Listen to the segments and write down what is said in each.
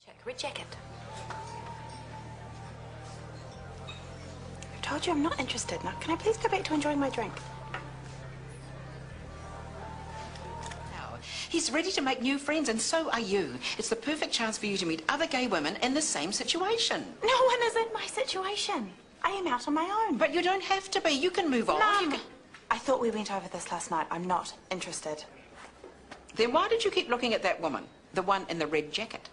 Check red jacket. I told you I'm not interested. Now, can I please go back to enjoying my drink? He's ready to make new friends, and so are you. It's the perfect chance for you to meet other gay women in the same situation. No one is in my situation. I am out on my own. But you don't have to be. You can move on. Mum, I thought we went over this last night. I'm not interested. Then why did you keep looking at that woman? The one in the red jacket?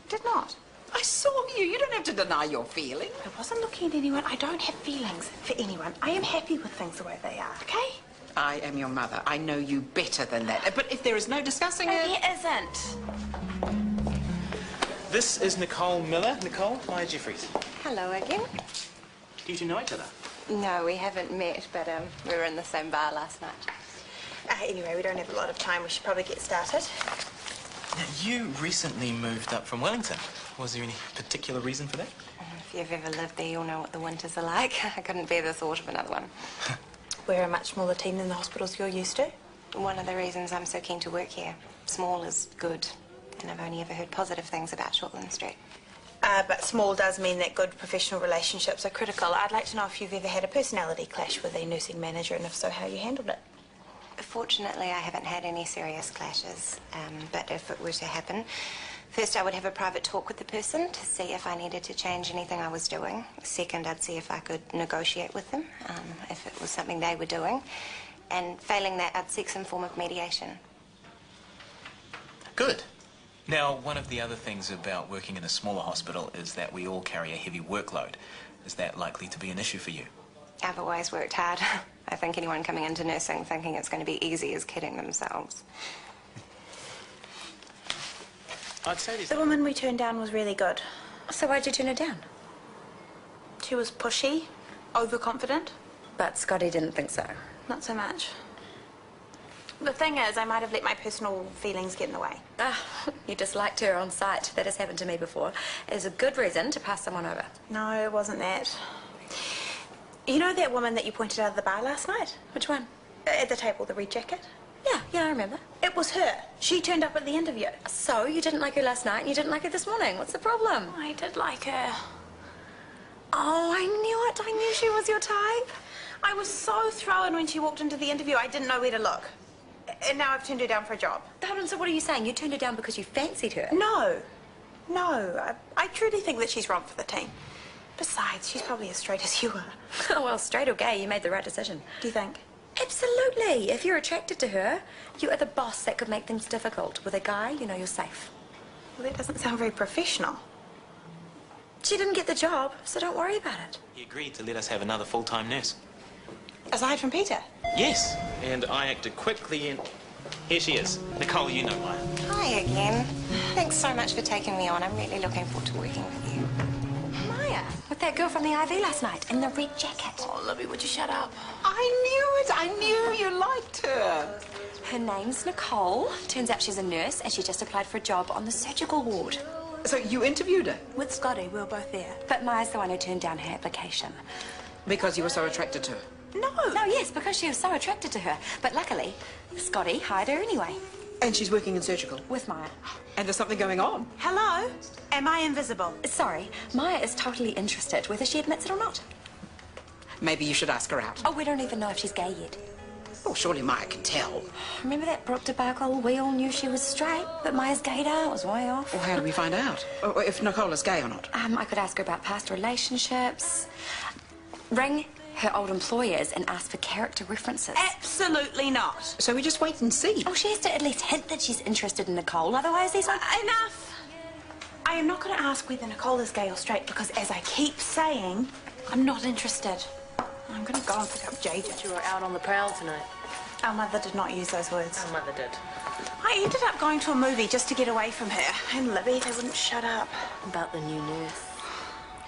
Did not. I saw you. You don't have to deny your feelings. I wasn't looking at anyone. I don't have feelings for anyone. I am happy with things the way they are, okay? I am your mother. I know you better than that. But if there is no discussing it... There isn't. This is Nicole Miller. Nicole, Maia Jeffries. Hello again. Do you two know each other? No, we haven't met, but we were in the same bar last night. Anyway, we don't have a lot of time. We should probably get started. Now, you recently moved up from Wellington. Was there any particular reason for that? If you've ever lived there, you'll know what the winters are like. I couldn't bear the thought of another one. We're a much smaller team than the hospitals you're used to. One of the reasons I'm so keen to work here. Small is good, and I've only ever heard positive things about Shortland Street. But small does mean that good professional relationships are critical. I'd like to know if you've ever had a personality clash with a nursing manager, and if so, how you handled it. Fortunately, I haven't had any serious clashes, but if it were to happen, first I would have a private talk with the person to see if I needed to change anything I was doing. Second, I'd see if I could negotiate with them, if it was something they were doing. And failing that, I'd seek some form of mediation. Good. Now, one of the other things about working in a smaller hospital is that we all carry a heavy workload. Is that likely to be an issue for you? I've always worked hard. I think anyone coming into nursing thinking it's going to be easy is kidding themselves. I'd say this... The woman we turned down was really good. So why'd you turn her down? She was pushy, overconfident. But Scotty didn't think so. Not so much. The thing is, I might have let my personal feelings get in the way. You disliked her on sight. That has happened to me before. It's a good reason to pass someone over. No, it wasn't that. You know that woman that you pointed out of the bar last night? Which one? At the table, the red jacket? Yeah, I remember. It was her. She turned up at the interview. So, you didn't like her last night and you didn't like her this morning. What's the problem? I did like her. Oh, I knew it. I knew she was your type. I was so thrown when she walked into the interview, I didn't know where to look. And now I've turned her down for a job. Hold on, so what are you saying? You turned her down because you fancied her? No. I truly think that she's wrong for the team. Besides, she's probably as straight as you are. Oh, well, straight or gay, you made the right decision. Do you think? Absolutely. If you're attracted to her, you are the boss that could make things difficult. With a guy, you know you're safe. Well, that doesn't sound very professional. She didn't get the job, so don't worry about it. He agreed to let us have another full-time nurse. Aside from Peter? Yes, and I acted quickly and... Here she is. Nicole, you know Maia. Hi again. Thanks so much for taking me on. I'm really looking forward to working with you. Maia, with that girl from the IV last night in the red jacket. Oh, Libby, would you shut up? I knew it. I knew you liked her. Her name's Nicole. Turns out she's a nurse and she just applied for a job on the surgical ward. So you interviewed her? With Scotty, we were both there. But Maia's the one who turned down her application. Because you were so attracted to her? No. No, yes, because she was so attracted to her. But luckily, Scotty hired her anyway. And she's working in surgical? With Maia. And there's something going on? Hello? Am I invisible? Sorry, Maia is totally interested, whether she admits it or not. Maybe you should ask her out. Oh, we don't even know if she's gay yet. Well, surely Maia can tell. Remember that Brooke debacle? We all knew she was straight, but Maia's gaydar was way off. Well, how do we find out? If Nicole is gay or not? I could ask her about past relationships. Ring her old employers and ask for character references. Absolutely not. So we just wait and see. Oh, she has to at least hint that she's interested in Nicole, otherwise he's like... Enough! I am not going to ask whether Nicole is gay or straight because, as I keep saying, I'm not interested. I'm going to go and pick up JJ. You were out on the prowl tonight. Our mother did not use those words. Our mother did. I ended up going to a movie just to get away from her. And Libby, they wouldn't shut up. About the new nurse.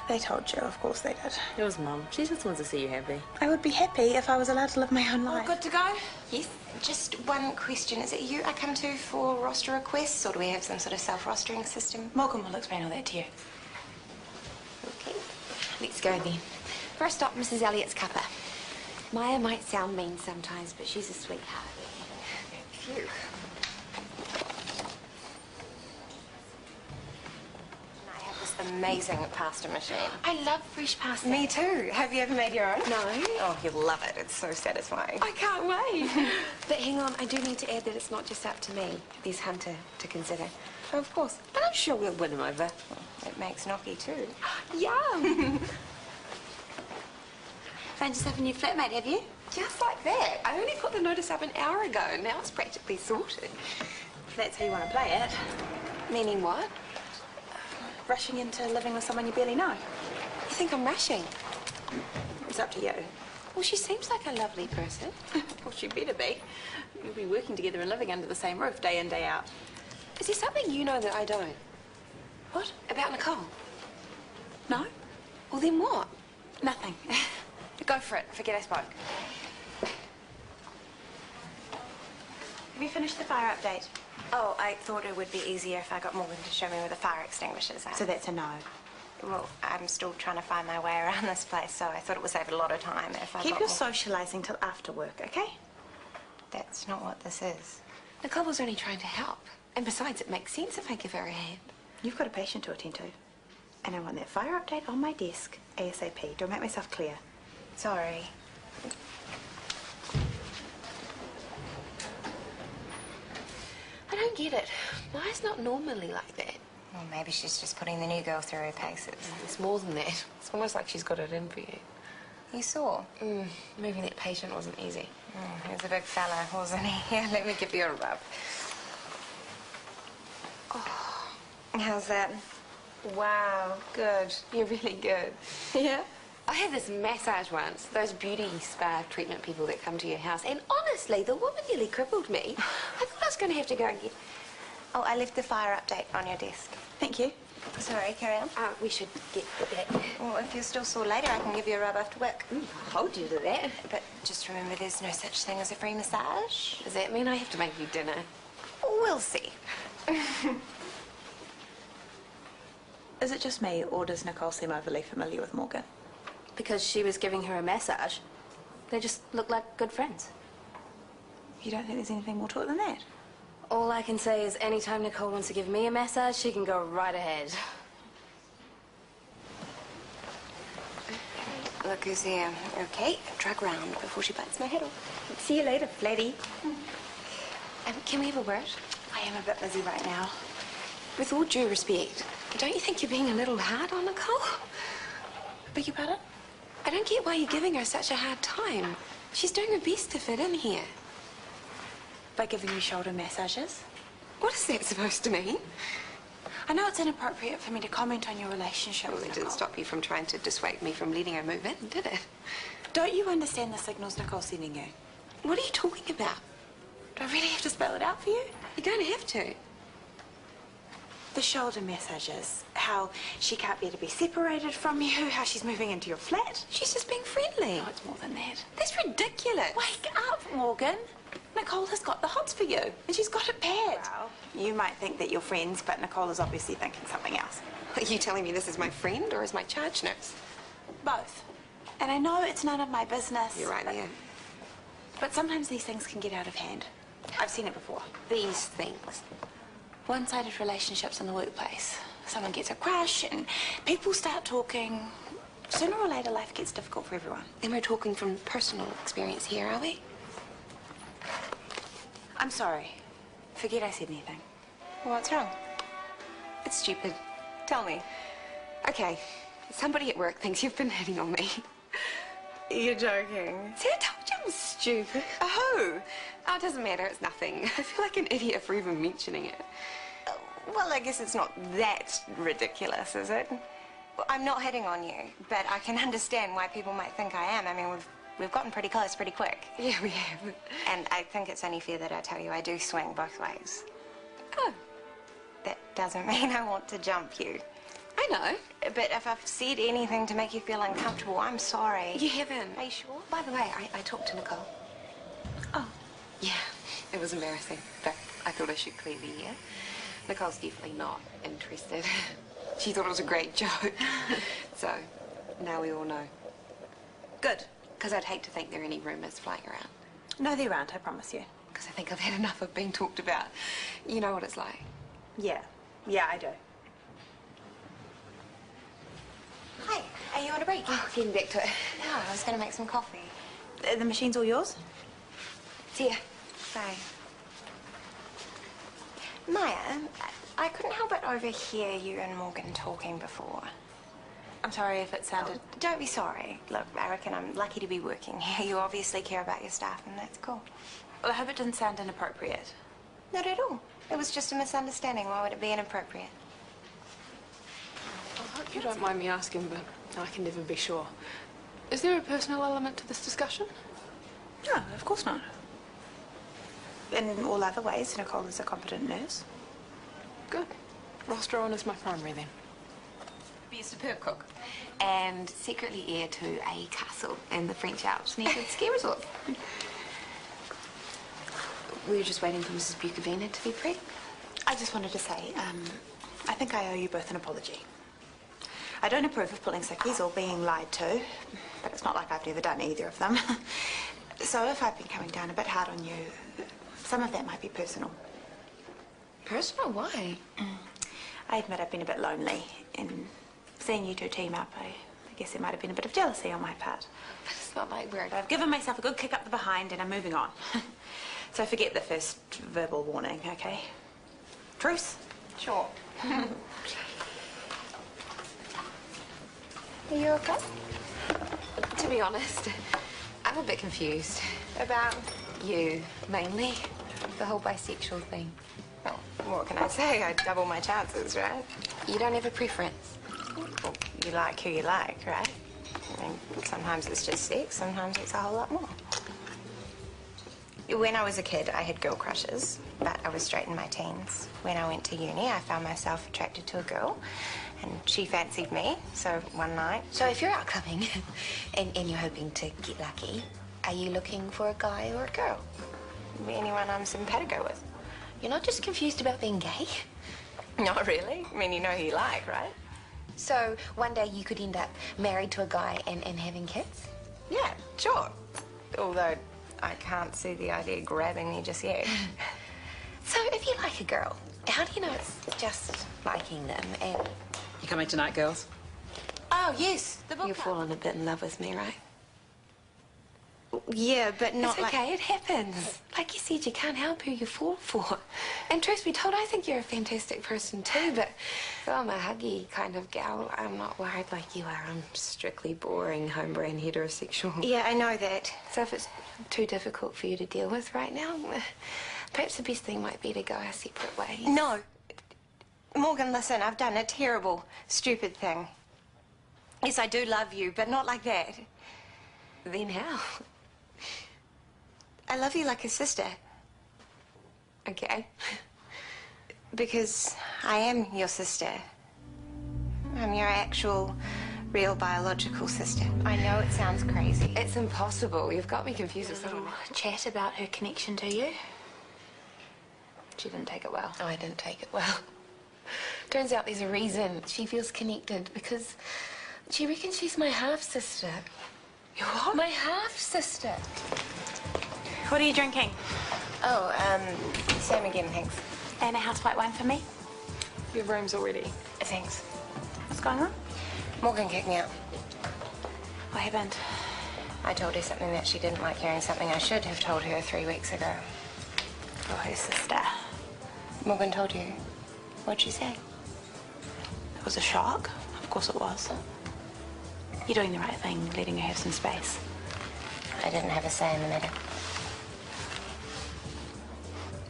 They told you, of course they did. It was Mum. She just wants to see you happy. I would be happy if I was allowed to live my own life. Good to go? Yes. Just one question. Is it you I come to for roster requests, or do we have some sort of self-rostering system? Morgan will explain all that to you. Okay. Let's go then. First up, Mrs. Elliott's cuppa. Maia might sound mean sometimes, but she's a sweetheart. Phew. amazing pasta machine. I love fresh pasta. Me too. Have you ever made your own? No. Oh, you'll love it. It's so satisfying. I can't wait. But hang on, I do need to add that it's not just up to me. There's Hunter to consider. Oh, of course. But I'm sure we'll win him over. It makes gnocchi too. Yum! Found yourself a new flatmate, have you? Just like that. I only put the notice up an hour ago. Now it's practically sorted. If that's how you want to play it. Meaning what? Rushing into living with someone you barely know. You think I'm rushing? It's up to you. Well, she seems like a lovely person. Well, she better be. You'll be working together and living under the same roof day in, day out. Is there something you know that I don't? What? About Nicole? No? Well, then what? Nothing. Go for it. Forget I spoke. Have you finished the fire update? Oh, I thought it would be easier if I got Morgan to show me where the fire extinguishers are. So that's a no. Well, I'm still trying to find my way around this place, so I thought it would save a lot of time if I Keep got your more... socialising till after work, okay? That's not what this is. Nicole was only trying to help. And besides, it makes sense if I give her a hand. You've got a patient to attend to. And I want that fire update on my desk ASAP. Do I make myself clear? Sorry. I don't get it. Maya's not normally like that. Well, maybe she's just putting the new girl through her paces. It's more than that. It's almost like she's got it in for you. You saw? Moving that patient wasn't easy. He was a big fella, wasn't he? Here, let me give you a rub. Oh, how's that? Wow, good. You're really good. Yeah? I had this massage once, those beauty spa treatment people that come to your house, and honestly, the woman nearly crippled me. I thought I was going to have to go and get... Oh, I left the fire update on your desk. Thank you. Sorry, carry on. We should get that. Well, if you're still sore later, I can give you a rub after work. I'll hold you to that. But just remember, there's no such thing as a free massage. Does that mean I have to make you dinner? We'll see. Is it just me, or does Nicole seem overly familiar with Morgan? Because she was giving her a massage. They just look like good friends. You don't think there's anything more to it than that? All I can say is anytime Nicole wants to give me a massage, she can go right ahead. Look who's here. Okay, drag round before she bites my head off. See you later, lady. Can we have a word? I am a bit busy right now. With all due respect, don't you think you're being a little hard on Nicole? Beg your pardon? I don't get why you're giving her such a hard time. She's doing her best to fit in here. By giving you shoulder massages? What is that supposed to mean? I know it's inappropriate for me to comment on your relationship Well, with it Nicole. didn't stop you from trying to dissuade me from letting her move in, did it? Don't you understand the signals Nicole's sending you? What are you talking about? Do I really have to spell it out for you? You don't have to. The shoulder massages. How she can't bear to be separated from you. How she's moving into your flat. She's just being friendly. No, it's more than that. That's ridiculous. Wake up, Morgan. Nicole has got the hots for you, and she's got it bad. Wow. You might think that you're friends, but Nicole is obviously thinking something else. Are you telling me this is my friend or is my charge nurse? Both. And I know it's none of my business. You're right there. But sometimes these things can get out of hand. I've seen it before. These things. One-sided relationships in the workplace. Someone gets a crush and people start talking. Sooner or later, life gets difficult for everyone. And we're talking from personal experience here, are we? I'm sorry. Forget I said anything. What's wrong? It's stupid. Tell me. Okay, somebody at work thinks you've been hitting on me. You're joking. See, I told you I'm stupid. Oh. Oh, it doesn't matter, it's nothing. I feel like an idiot for even mentioning it. Well, I guess it's not that ridiculous, is it? Well, I'm not hitting on you, but I can understand why people might think I am. I mean, we've gotten pretty close pretty quick. Yeah, we have. And I think it's only fair that I tell you I do swing both ways. Oh, That doesn't mean I want to jump you. I know. But if I've said anything to make you feel uncomfortable, I'm sorry. You haven't. Are you sure? By the way, I talked to Nicole. Oh. Yeah, it was embarrassing, but I thought I should clear the air. Nicole's definitely not interested. She thought it was a great joke. So, now we all know. Good. Because I'd hate to think there are any rumours flying around. No, there aren't, I promise you. Because I think I've had enough of being talked about. You know what it's like. Yeah. Yeah, I do. Are you on a break? Oh, getting back to it. No, I was going to make some coffee. The machine's all yours? See ya. Bye. Maya, I couldn't help but overhear you and Morgan talking before. I'm sorry if it sounded... Oh, don't be sorry. Look, I reckon I'm lucky to be working here. You obviously care about your staff, and that's cool. Well, I hope it didn't sound inappropriate. Not at all. It was just a misunderstanding. Why would it be inappropriate? I hope you don't mind me asking, but I can never be sure. Is there a personal element to this discussion? No, of course not. In all other ways, Nicole is a competent nurse. Good. Rostron is my primary then. Be a superb cook. And secretly heir to a castle in the French Alps near the ski resort. We were just waiting for Mrs. Bukovina to be prepped. I just wanted to say, I think I owe you both an apology. I don't approve of pulling sickies or being lied to, but it's not like I've never done either of them. So if I've been coming down a bit hard on you, some of that might be personal. Personal? Why? I admit I've been a bit lonely, and seeing you two team up, I guess there might have been a bit of jealousy on my part. But it's not like we're... But I've given myself a good kick up the behind and I'm moving on. So forget the first verbal warning, okay? Truce? Sure. Are you okay? To be honest, I'm a bit confused. About... You, mainly. The whole bisexual thing. Well, what can I say? I double my chances, right? You don't have a preference. Well, you like who you like, right? I mean, sometimes it's just sex, sometimes it's a whole lot more. When I was a kid, I had girl crushes, but I was straight in my teens. When I went to uni, I found myself attracted to a girl, and she fancied me, so one night... So if you're out clubbing and you're hoping to get lucky, are you looking for a guy or a girl? Anyone I'm simpatico with. You're not just confused about being gay? Not really. I mean, you know who you like, right? So one day you could end up married to a guy and having kids? Yeah, sure. Although I can't see the idea of grabbing me just yet. So if you like a girl, how do you know it's just liking them and... You coming tonight, girls? Oh, yes, the book You've club. fallen a bit in love with me, right? Yeah, but not It's like... okay, it happens. Like you said, you can't help who you fall for. And truth be told, I think you're a fantastic person too, but though I'm a huggy kind of gal, I'm not worried like you are. I'm strictly boring, home-brand heterosexual. Yeah, I know that. So if it's too difficult for you to deal with right now, perhaps the best thing might be to go our separate ways. No. Morgan, listen, I've done a terrible, stupid thing. Yes, I do love you, but not like that. Then how? I love you like a sister. Okay. Because I am your sister. I'm your actual, real biological sister. I know it sounds crazy. It's impossible. You've got me confused with Little chat about her connection to you. She didn't take it well. Oh, I didn't take it well. Turns out there's a reason she feels connected, because she reckons she's my half-sister. You what? My half-sister. What are you drinking? Oh, same again, thanks. And a house white wine for me? Your room's all ready. Thanks. What's going on? Morgan kicked me out. What happened? I told her something that she didn't like hearing, something I should have told her 3 weeks ago. For her sister. Morgan told you. What'd she say? It was a shock. Of course it was. You're doing the right thing, letting her have some space. I didn't have a say in the matter.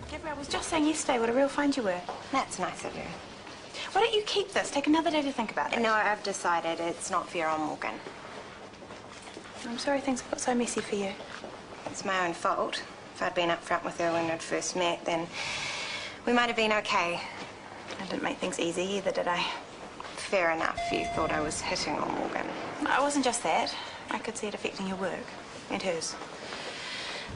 Deborah, I was just saying yesterday what a real find you were. That's nice of you. Why don't you keep this? Take another day to think about it. No, I've decided it's not fair on Morgan. I'm sorry things got so messy for you. It's my own fault. If I'd been up front with her when we'd first met, then we might have been okay. I didn't make things easy either, did I? Fair enough. You thought I was hitting on Morgan. It wasn't just that. I could see it affecting your work. And hers.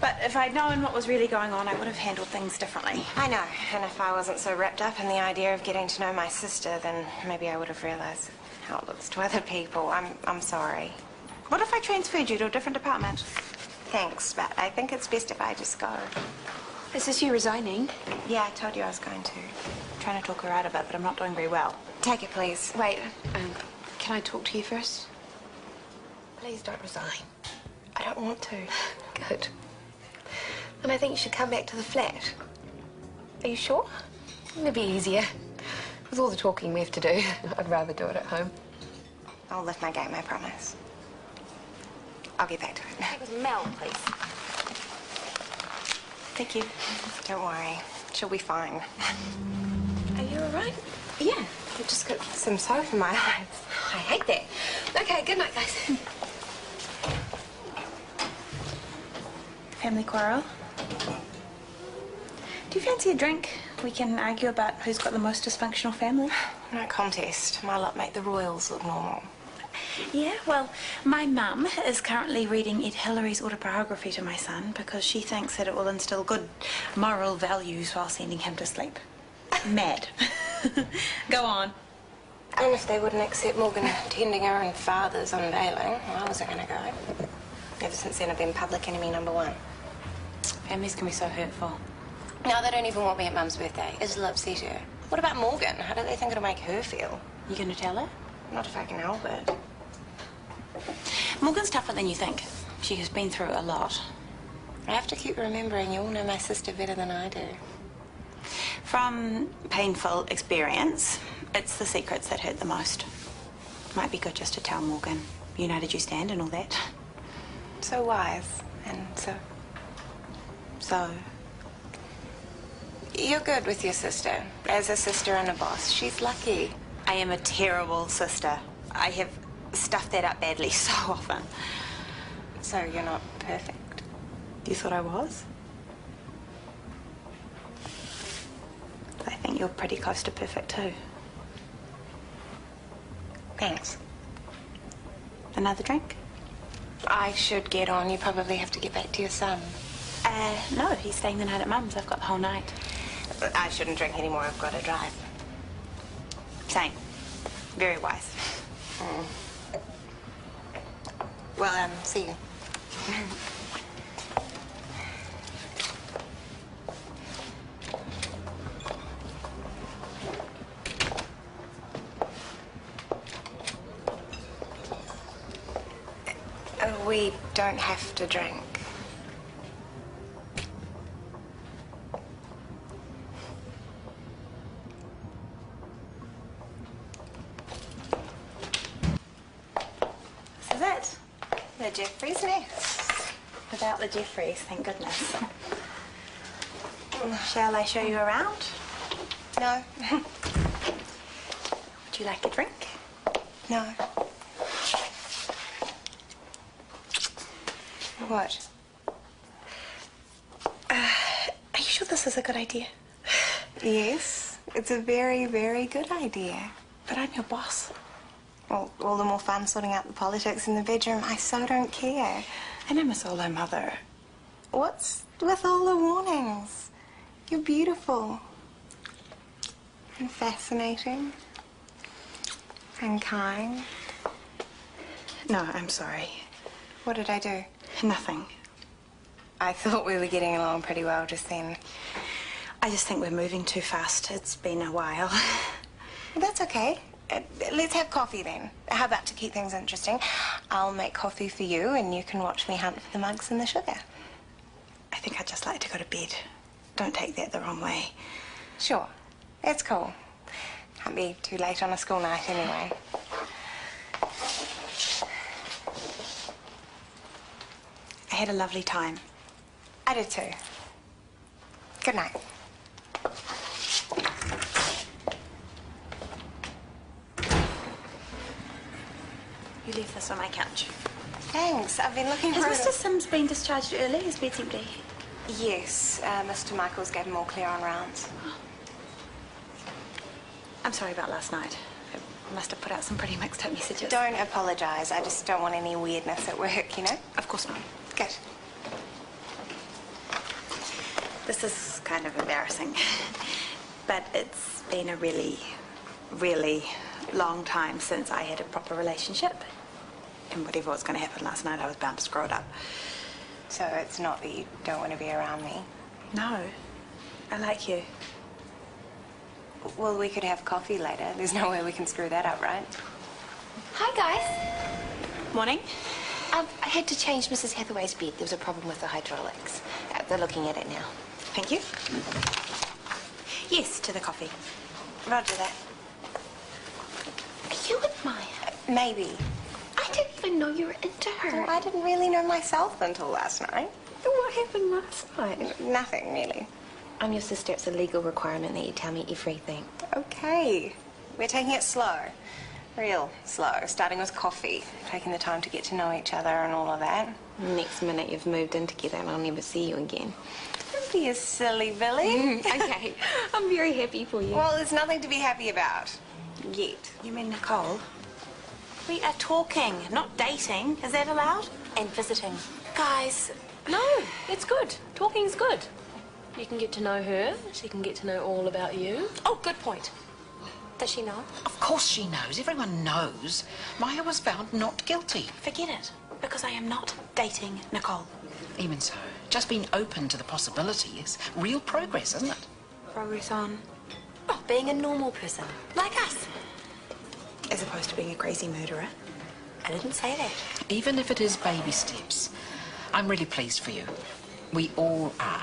But if I'd known what was really going on, I would have handled things differently. I know. And if I wasn't so wrapped up in the idea of getting to know my sister, then maybe I would have realised how it looks to other people. I'm sorry. What if I transferred you to a different department? Thanks, but I think it's best if I just go. Is this you resigning? Yeah, I told you I was going to. I'm trying to talk her out of it, but I'm not doing very well. Take it, please. Wait, can I talk to you first? Please don't resign. I don't want to. Good. And I think you should come back to the flat. Are you sure? It'll be easier. With all the talking we have to do, I'd rather do it at home. I'll lift my game, I promise. I'll get back to it. Take with Mel, please. Thank you. Don't worry. She'll be fine. Are you all right? Yeah. I've just got some soap in my eyes. I hate that. Okay, good night, guys. Family quarrel? Do you fancy a drink? We can argue about who's got the most dysfunctional family. No contest. My lot make the royals look normal. Yeah, well, my mum is currently reading Ed Hillary's autobiography to my son because she thinks that it will instill good moral values while sending him to sleep. Mad. Go on. And if they wouldn't accept Morgan attending her own father's unveiling, well, I wasn't going to go. Ever since then, I've been public enemy #1. Families can be so hurtful. Now they don't even want me at Mum's birthday. It'll upset her. What about Morgan? How do they think it'll make her feel? You gonna tell her? Not if I can help it. Morgan's tougher than you think. She has been through a lot. I have to keep remembering you all know my sister better than I do. From painful experience, it's the secrets that hurt the most. Might be good just to tell Morgan. You know, did you stand and all that? So wise and so... You're good with your sister. As a sister and a boss, she's lucky. I am a terrible sister. I have stuffed that up badly so often. So you're not perfect? You thought I was? I think you're pretty close to perfect too. Thanks. Another drink? I should get on. You probably have to get back to your son. No, he's staying the night at Mum's. I've got the whole night. I shouldn't drink anymore. I've got to drive. Same. Very wise. Well, see you. We don't have to drink. This is it. The Jeffries nest. Without the Jeffries, thank goodness. Shall I show you around? No. Would you like a drink? No. What? Are you sure this is a good idea? Yes, it's a very, very good idea. But I'm your boss. Well, all the more fun sorting out the politics in the bedroom. I so don't care. And I'm a solo mother. What's with all the warnings? You're beautiful. And fascinating. And kind. No, I'm sorry. What did I do? Nothing. I thought we were getting along pretty well just then. I just think we're moving too fast. It's been a while. That's okay. Let's have coffee then. How about to keep things interesting? I'll make coffee for you and you can watch me hunt for the mugs and the sugar. I think I'd just like to go to bed. Don't take that the wrong way. Sure. It's cool. Can't be too late on a school night anyway. I had a lovely time. I did too. Good night. You leave this on my couch. Thanks. I've been looking for Has Mr. Sims been discharged early? His bed's empty. Yes, Mr. Michaels gave him all clear on rounds. I'm sorry about last night. I must have put out some pretty mixed up messages. Don't apologise. I just don't want any weirdness at work, you know? Of course not. Good. This is kind of embarrassing. But it's been a really, really long time since I had a proper relationship. And whatever was going to happen last night, I was bound to screw it up. So it's not that you don't want to be around me? No. I like you. Well, we could have coffee later. There's no way we can screw that up, right? Hi, guys. Morning. had to change Mrs. Hathaway's bed. There was a problem with the hydraulics. They're looking at it now. Thank you. Yes, to the coffee. Roger that. Are you and Maya? Maybe. I didn't even know you were into her. Well, I didn't really know myself until last night. What happened last night? Nothing, really. I'm your sister. It's a legal requirement that you tell me everything. Okay. We're taking it slow. Real slow. Starting with coffee. Taking the time to get to know each other and all of that. Next minute you've moved in together and I'll never see you again. Don't be a silly Billy. Okay. I'm very happy for you. Well, there's nothing to be happy about. Yet. You mean Nicole? We are talking, not dating. Is that allowed? And visiting. Guys, No, it's good. Talking's good. You can get to know her. She can get to know all about you. Oh, good point. Does she know? Of course she knows. Everyone knows. Maya was found not guilty. forget it. Because I am not dating Nicole. Even so, just being open to the possibility is real progress, isn't it? Progress on. Oh, being a normal person. Like us. As opposed to being a crazy murderer. I didn't say that. Even if it is baby steps. I'm really pleased for you. We all are.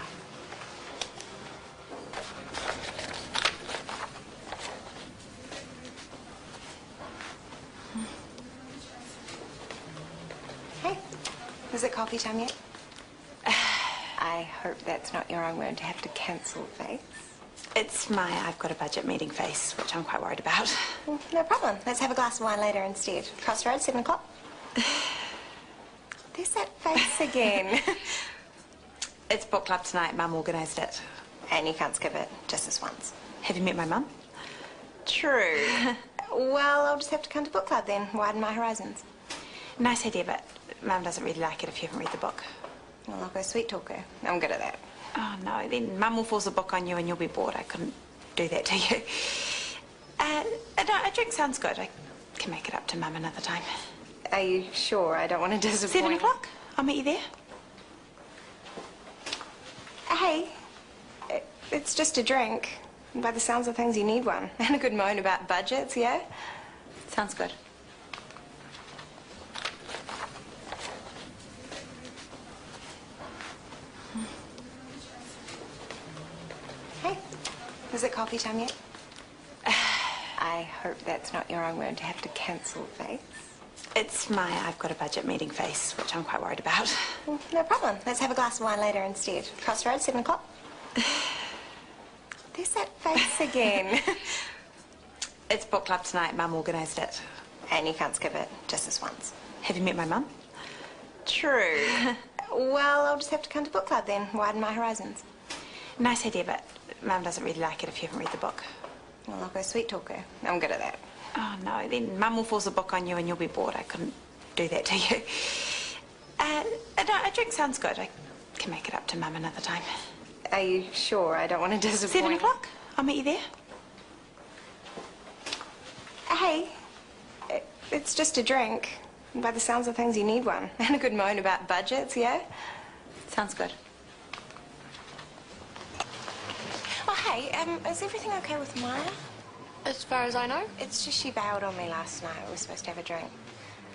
Hey, is it coffee time yet? I hope that's not your own word to have to cancel face. It's my I've got a budget meeting face, which I'm quite worried about. No problem. Let's have a glass of wine later instead. Crossroads, 7 o'clock. There's that face again. It's book club tonight. Mum organised it. And you can't skip it, just this once. Have you met my mum? True. Well, I'll just have to come to book club then. Widen my horizons. Nice idea, but Mum doesn't really like it if you haven't read the book. Well, I'll go sweet talker. I'm good at that. Oh, no. Then Mum will force a book on you and you'll be bored. I couldn't do that to you. A drink sounds good. I can make it up to Mum another time. Are you sure? I don't want to disappoint. 7 o'clock? I'll meet you there. Hey, it's just a drink. By the sounds of things, you need one. And a good moan about budgets, yeah? Sounds good. Hey, is it coffee time yet? I hope that's not your own word to have to cancel face. It's my I've got a budget meeting face, which I'm quite worried about. No problem. Let's have a glass of wine later instead. Crossroads, 7 o'clock. There's that face again. It's book club tonight. Mum organised it. And you can't skip it, just this once. Have you met my mum? True. Well, I'll just have to come to book club then. Widen my horizons. Nice idea, but Mum doesn't really like it if you haven't read the book. Well, I'll go sweet talker. I'm good at that. Oh, no. Then Mum will force a book on you and you'll be bored. I couldn't do that to you. A drink sounds good. I can make it up to Mum another time. Are you sure? I don't want to disappoint. 7 o'clock? I'll meet you there. Hey, it's just a drink. By the sounds of things, you need one. And a good moan about budgets, yeah? Sounds good. Oh, hey, is everything okay with Maya? As far as I know. It's just she bailed on me last night. We were supposed to have a drink.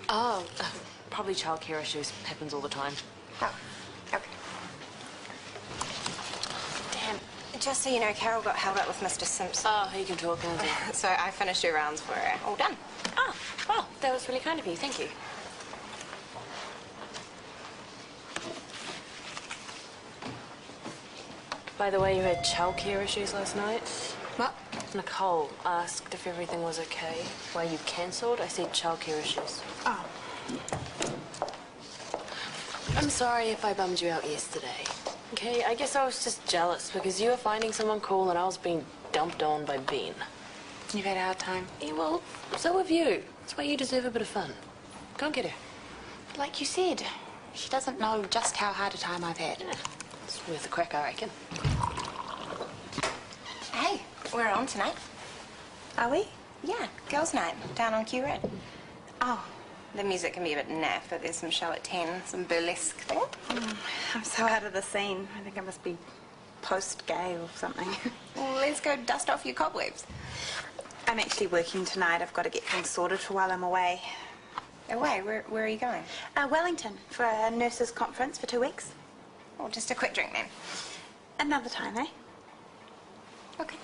Oh, probably childcare issues. Happens all the time. Oh, okay. Damn. Just so you know, Carol got held up with Mr. Simpson. Oh, you can talk, can't you? So I finished her rounds for her. All done. Oh, well, that was really kind of you. Thank you. By the way, you had childcare issues last night. What? Nicole asked if everything was okay. Why you cancelled? I said childcare issues. Oh. I'm sorry if I bummed you out yesterday. Okay, I guess I was just jealous because you were finding someone cool and I was being dumped on by Ben. You've had a hard time. Yeah, well, so have you. That's why you deserve a bit of fun. Go and get her. Like you said, she doesn't know just how hard a time I've had. Yeah, it's worth a crack, I reckon. Hey, we're on tonight. Are we? Yeah, girls' night down on 2hr.Ver. Oh. The music can be a bit naff, but there's some show at 10, some burlesque thing. I'm so out of the scene. I think I must be post-gay or something. Well, let's go dust off your cobwebs. I'm actually working tonight. I've got to get things sorted for while I'm away. Away? Where are you going? Wellington, for a nurses' conference for 2 weeks. Oh, just a quick drink then. Another time, eh? Okay.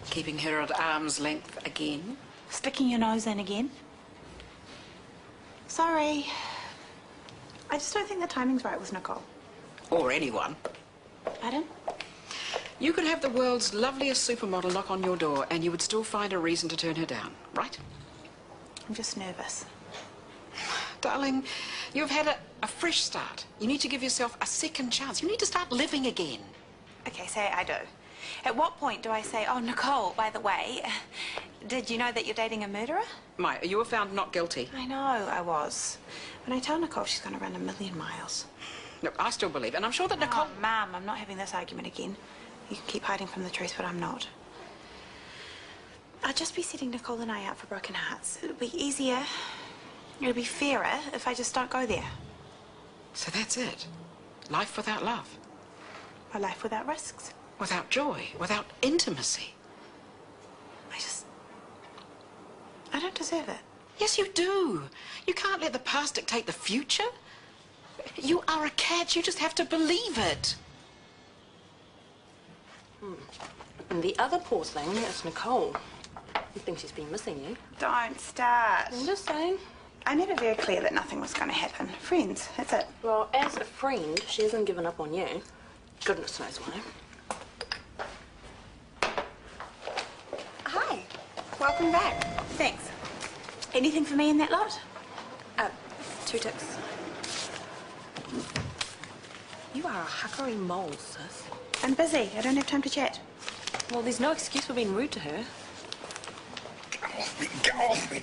Keeping her at arm's length again. Sticking your nose in again. Sorry. I just don't think the timing's right with Nicole. Or anyone. Pardon? You could have the world's loveliest supermodel knock on your door and you would still find a reason to turn her down, right? I'm just nervous. Darling, you've had a fresh start. You need to give yourself a second chance. You need to start living again. Okay, say I do. At what point do I say, oh, Nicole, by the way, did you know that you're dating a murderer? Maya, you were found not guilty. I know I was. When I tell Nicole, she's going to run 1,000,000 miles. Look, I still believe, and I'm sure that Nicole... Oh, Mum, I'm not having this argument again. You can keep hiding from the truth, but I'm not. I'll just be setting Nicole and I out for broken hearts. It'll be easier. It'll be fairer if I just don't go there. So that's it. Life without love. A life without risks. Without joy. Without intimacy. I don't deserve it. Yes, you do. You can't let the past dictate the future. You are a catch. You just have to believe it. And the other poor thing is Nicole. You think she's been missing you? Don't start. I'm just saying. I made it very clear that nothing was going to happen. Friends, that's it. Well, as a friend, she hasn't given up on you. Goodness knows why. Hi. Welcome back. Thanks. Anything for me in that lot? 2 ticks. You are a huckery mole, sis. I'm busy. I don't have time to chat. Well, there's no excuse for being rude to her. Get off me.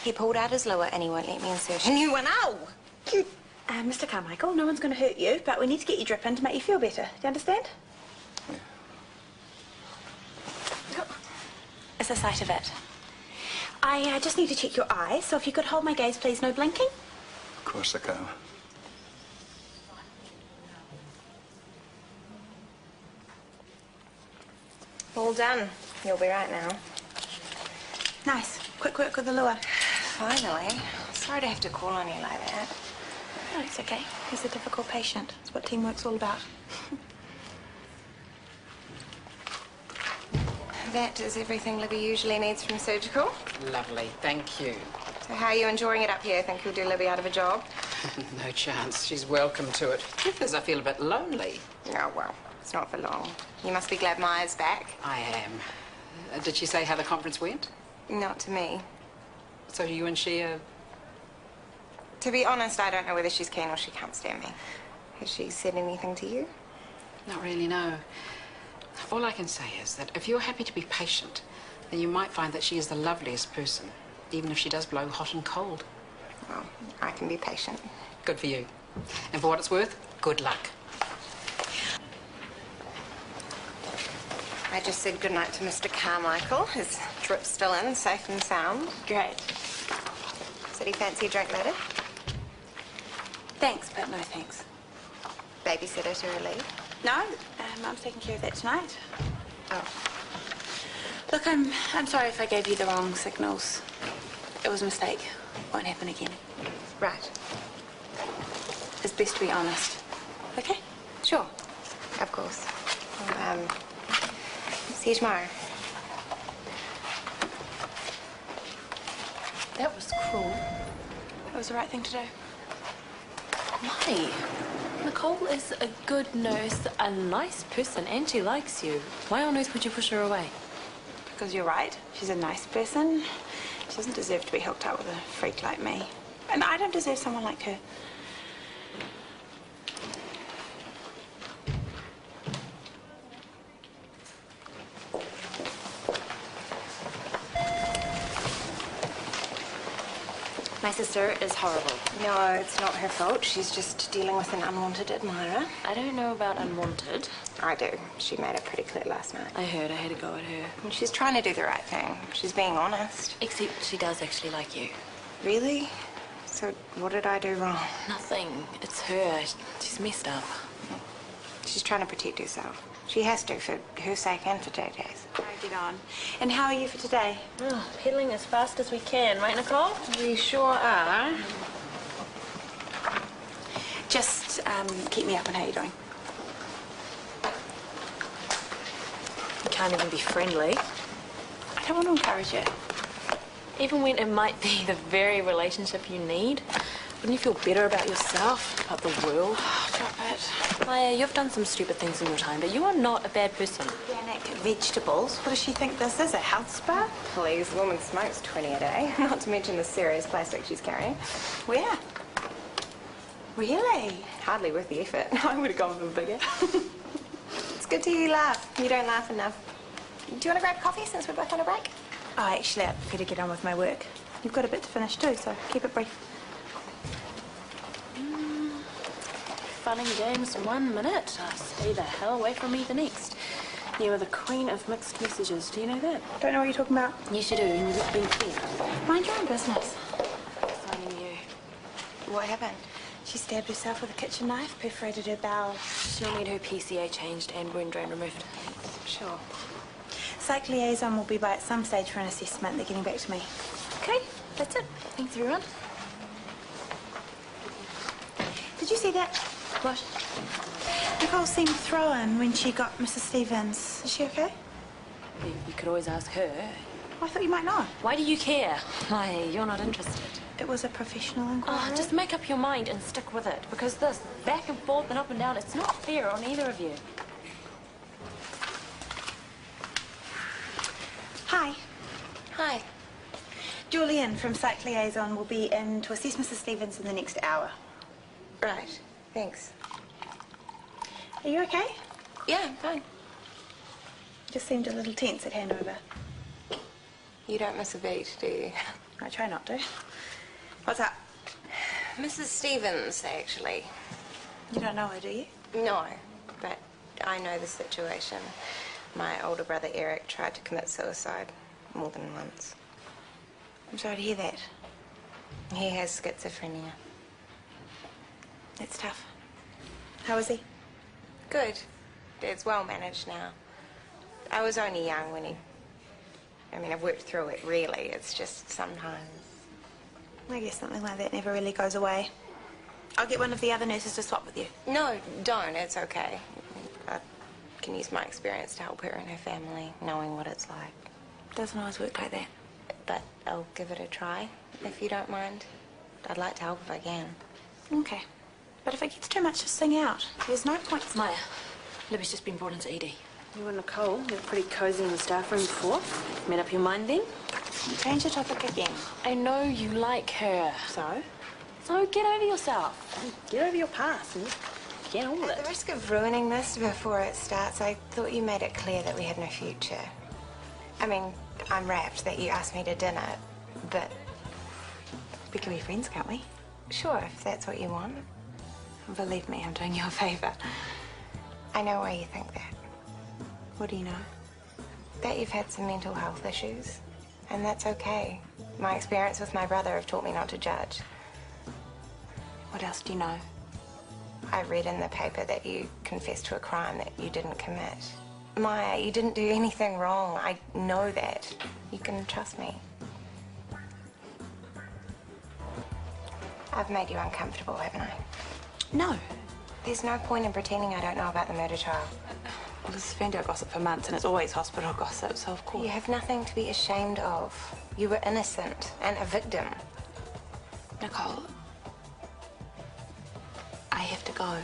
He pulled out his lure and he won't let me insert a new one. Ow! Mr. Carmichael, no one's going to hurt you, but we need to get you dripping to make you feel better. Do you understand? Yeah. It's the sight of it. I just need to check your eyes, so if you could hold my gaze, please, no blinking. Of course I can. All done. You'll be right now. Nice. Quick work with the lure. Finally. Sorry to have to call on you like that. No, it's okay. He's a difficult patient. It's what teamwork's all about. That is everything Libby usually needs from surgical. Lovely. Thank you. So how are you enjoying it up here? Think you'll do Libby out of a job? No chance. She's welcome to it. Truth is, I feel a bit lonely. Oh, well, it's not for long. You must be glad Maya's back. I am. Did she say how the conference went? Not to me. So you and she are... To be honest, I don't know whether she's keen or she can't stand me. Has she said anything to you? Not really, no. All I can say is that if you're happy to be patient, then you might find that she is the loveliest person, even if she does blow hot and cold. Well, I can be patient. Good for you. And for what it's worth, good luck. I just said goodnight to Mr. Carmichael. His drip's still in, safe and sound. Great. Said he fancy a drink later. Thanks, but no thanks. Babysitter to relieve. No, Mum's taking care of that tonight. Oh. Look, I'm sorry if I gave you the wrong signals. It was a mistake. Won't happen again. Right. It's best to be honest. Okay? Sure. Of course. See you tomorrow. That was cruel. It was the right thing to do. Why? Nicole is a good nurse, a nice person, and she likes you. Why on earth would you push her away? Because you're right. She's a nice person. She doesn't deserve to be hooked up with a freak like me. And I don't deserve someone like her. My sister is horrible. No, it's not her fault. She's just dealing with an unwanted admirer. I don't know about unwanted. I do. She made it pretty clear last night. I heard I had to go at her. And she's trying to do the right thing. She's being honest. Except she does actually like you. Really? So what did I do wrong? Nothing. It's her. She's messed up. She's trying to protect herself. She has to, for her sake and for JJ's. Get on. And how are you for today? Oh, pedaling as fast as we can, right, Nicole? We sure are. Just keep me up on how you're doing. You can't even be friendly. I don't want to encourage you. Even when it might be the very relationship you need, wouldn't you feel better about yourself, about the world? Oh, drop it. Maia, you've done some stupid things in your time, but you are not a bad person. Organic vegetables. What does she think this is? A health spa? Please, the woman smokes 20 a day, not to mention the serious plastic she's carrying. Where? Really? Hardly worth the effort. I would have gone for bigger. It's good to hear you laugh. You don't laugh enough. Do you want to grab coffee since we're both on a break? Oh, actually, I'd better get on with my work. You've got a bit to finish too, so keep it brief. Fun and games 1 minute. Stay the hell away from me the next. You are the queen of mixed messages. Do you know that? Don't know what you're talking about. Yes, you do, and you've been clear. Mind your own business. Signing you. What happened? She stabbed herself with a kitchen knife, perforated her bowel. She'll need her PCA changed and wound drain removed. Sure. Psych liaison will be by at some stage for an assessment. They're getting back to me. Okay, that's it. Thanks, everyone. Did you see that? What? Nicole seemed thrown when she got Mrs. Stevens. Is she okay? You could always ask her. I thought you might know. Why do you care? Why, you're not interested. It was a professional inquiry. Oh, just make up your mind and stick with it. Because this back and forth and up and down, it's not fair on either of you. Hi. Hi. Julian from Psych Liaison will be in to assess Mrs. Stevens in the next hour. Right. Thanks. Are you okay? Yeah, I'm fine. Just seemed a little tense at handover. You don't miss a beat, do you? I try not to. What's up? Mrs. Stevens, actually. You don't know her, do you? No, but I know the situation. My older brother Eric tried to commit suicide more than once. I'm sorry to hear that. He has schizophrenia. It's tough. How is he? Good. It's well managed now. I was only young when I've worked through it, really. It's just sometimes. I guess something like that never really goes away. I'll get one of the other nurses to swap with you. No, don't. It's okay. I can use my experience to help her and her family, knowing what it's like. Doesn't always work like that. But I'll give it a try, if you don't mind. I'd like to help if I can. Okay. But if it gets too much, just sing out. There's no point. Maya, Libby's just been brought into ED. You and Nicole were pretty cozy in the staff room before. Made up your mind then? Change the topic again. I know you like her. So? So get over yourself. Get over your past and get on with At the it. risk of ruining this before it starts, I thought you made it clear that we had no future. I mean, I'm rapt that you asked me to dinner, but We can be friends, can't we? sure, if that's what you want. Believe me, I'm doing you a favour. I know why you think that. What do you know? That you've had some mental health issues, and that's okay. My experience with my brother have taught me not to judge. What else do you know? I read in the paper that you confessed to a crime that you didn't commit. Maya, you didn't do anything wrong. I know that. You can trust me. I've made you uncomfortable, haven't I? No. There's no point in pretending I don't know about the murder trial. Well, this has been our gossip for months, and it's always hospital gossip, so of course. You have nothing to be ashamed of. You were innocent and a victim. Nicole, I have to go.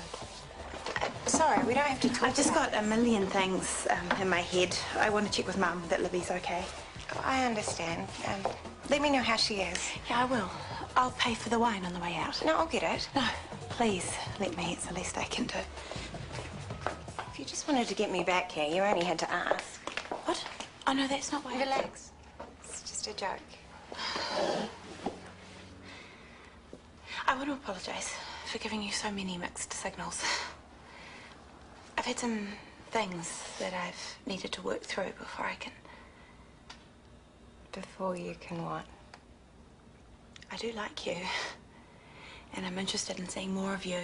Sorry, we don't have to talk. I've just got a million things in my head. I want to check with Mum that Libby's okay. I understand. Let me know how she is. Yeah, I will. I'll pay for the wine on the way out. No, I'll get it. No, please, let me. It's the least I can do. If you just wanted to get me back here, you only had to ask. What? Oh, no, that's not why. Relax. It's just a joke. I want to apologise for giving you so many mixed signals. I've had some things that I've needed to work through before I can... Before you can what? I do like you. And I'm interested in seeing more of you.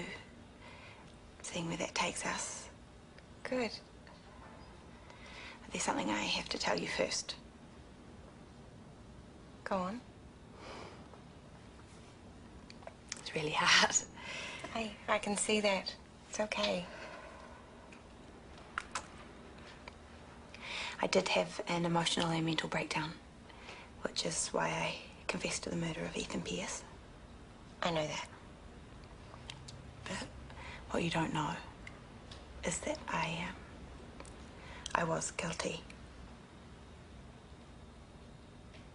Seeing where that takes us. Good. But there's something I have to tell you first. Go on. It's really hard. I can see that. It's okay. I did have an emotional and mental breakdown, which is why I confessed to the murder of Ethan Pierce. I know that. But what you don't know is that I was guilty.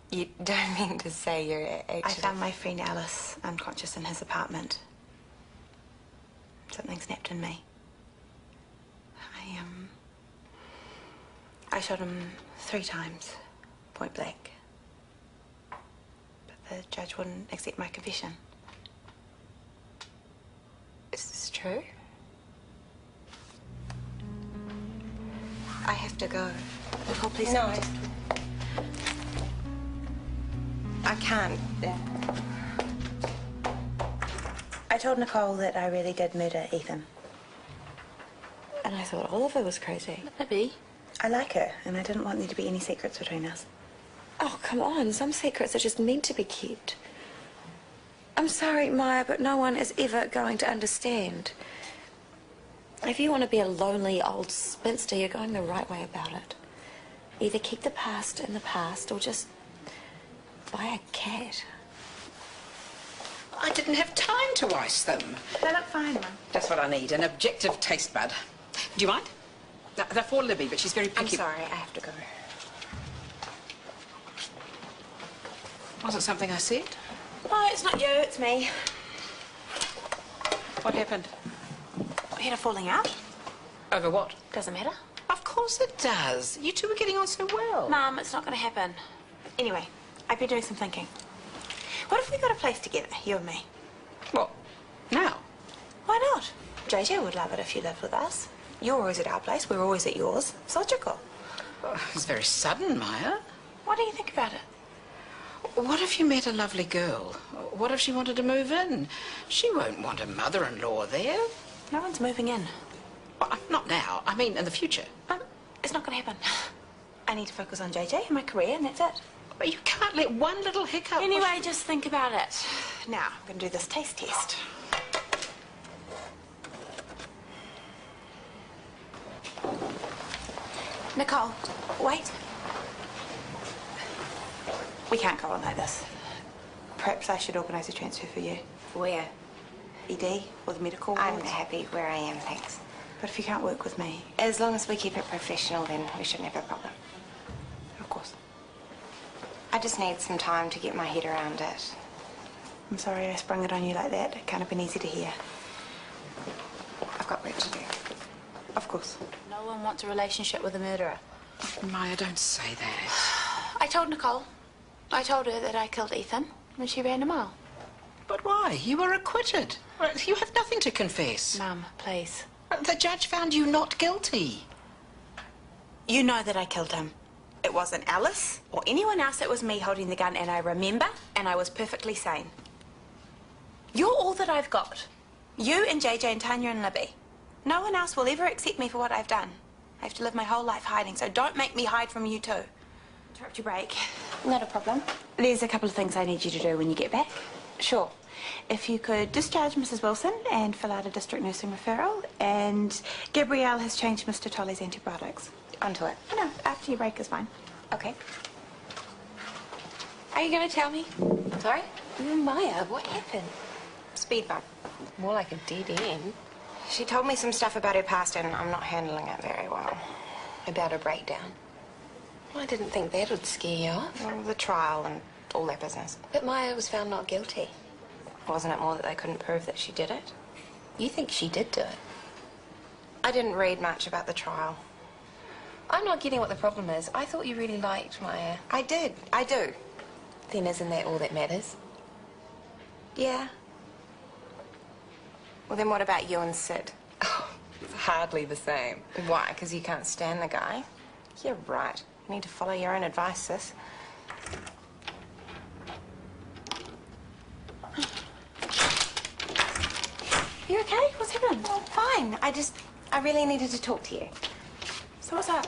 You don't mean to say you're actually... I found my friend Alice unconscious in his apartment. Something snapped in me. I shot him 3 times, point blank. But the judge wouldn't accept my confession. Is this true? I have to go. Nicole, please No, don't. I can't. I told Nicole that I really did murder Ethan. And I thought Oliver was crazy. Libby. I like her, and I didn't want there to be any secrets between us. Oh, come on. Some secrets are just meant to be kept. I'm sorry, Maia, but no one is ever going to understand. If you want to be a lonely old spinster, you're going the right way about it. Either keep the past in the past, or just buy a cat. I didn't have time to ice them. They look fine, Mum. That's what I need, an objective taste bud. Do you mind? They're for Libby, but she's very picky. I'm sorry, I have to go. Was it something I said? Oh, it's not you, it's me. What happened? We had a falling out. Over what? Doesn't matter. Of course it does. You two were getting on so well. Mum, it's not going to happen. Anyway, I've been doing some thinking. What if we got a place together, you and me? What? Now? Why not? JJ would love it if you lived with us. You're always at our place, we're always at yours. It's logical. Oh, it's very sudden, Maia. What do you think about it? What if you met a lovely girl? What if she wanted to move in? She won't want a mother-in-law there. No one's moving in. Well, not now. I mean, in the future. It's not going to happen. I need to focus on JJ and my career, and that's it. But you can't let one little hiccup... Anyway, just think about it. Now, I'm going to do this taste test. Nicole, wait. We can't go on like this. Perhaps I should organise a transfer for you. Where? ED or the medical I'm wards. happy where I am, thanks. But if you can't work with me... As long as we keep it professional, then we shouldn't have a problem. Of course. I just need some time to get my head around it. I'm sorry I sprung it on you like that. It can't have been easy to hear. I've got work to do. Of course. No one wants a relationship with a murderer. Maia, don't say that. I told Nicole. I told her that I killed Ethan, and she ran a mile. But why? You were acquitted. You have nothing to confess. Mum, please. The judge found you not guilty. You know that I killed him. It wasn't Alice or anyone else. It was me holding the gun, and I remember, and I was perfectly sane. You're all that I've got. You and JJ and Tanya and Libby. No one else will ever accept me for what I've done. I have to live my whole life hiding, so don't make me hide from you too. Interrupt your break. Not a problem. There's a couple of things I need you to do when you get back. Sure. If you could discharge Mrs. Wilson and fill out a district nursing referral, and Gabrielle has changed Mr. Tolley's antibiotics. Onto it. Oh, no, after your break is fine. Okay. Are you going to tell me? Sorry? Maia, what happened? Speed bump. More like a dead end. She told me some stuff about her past, and I'm not handling it very well. About a breakdown. Well, I didn't think that would scare you off. Well, the trial and all that business. But Maia was found not guilty. Wasn't it more that they couldn't prove that she did it? You think she did do it? I didn't read much about the trial. I'm not getting what the problem is. I thought you really liked Maia. I did. I do. Then isn't that all that matters? Yeah. Well, then what about you and Sid? Oh, it's hardly the same. Why? Because you can't stand the guy? You're right. You need to follow your own advice, sis. You okay? What's happened? Oh, fine. I really needed to talk to you. So what's up?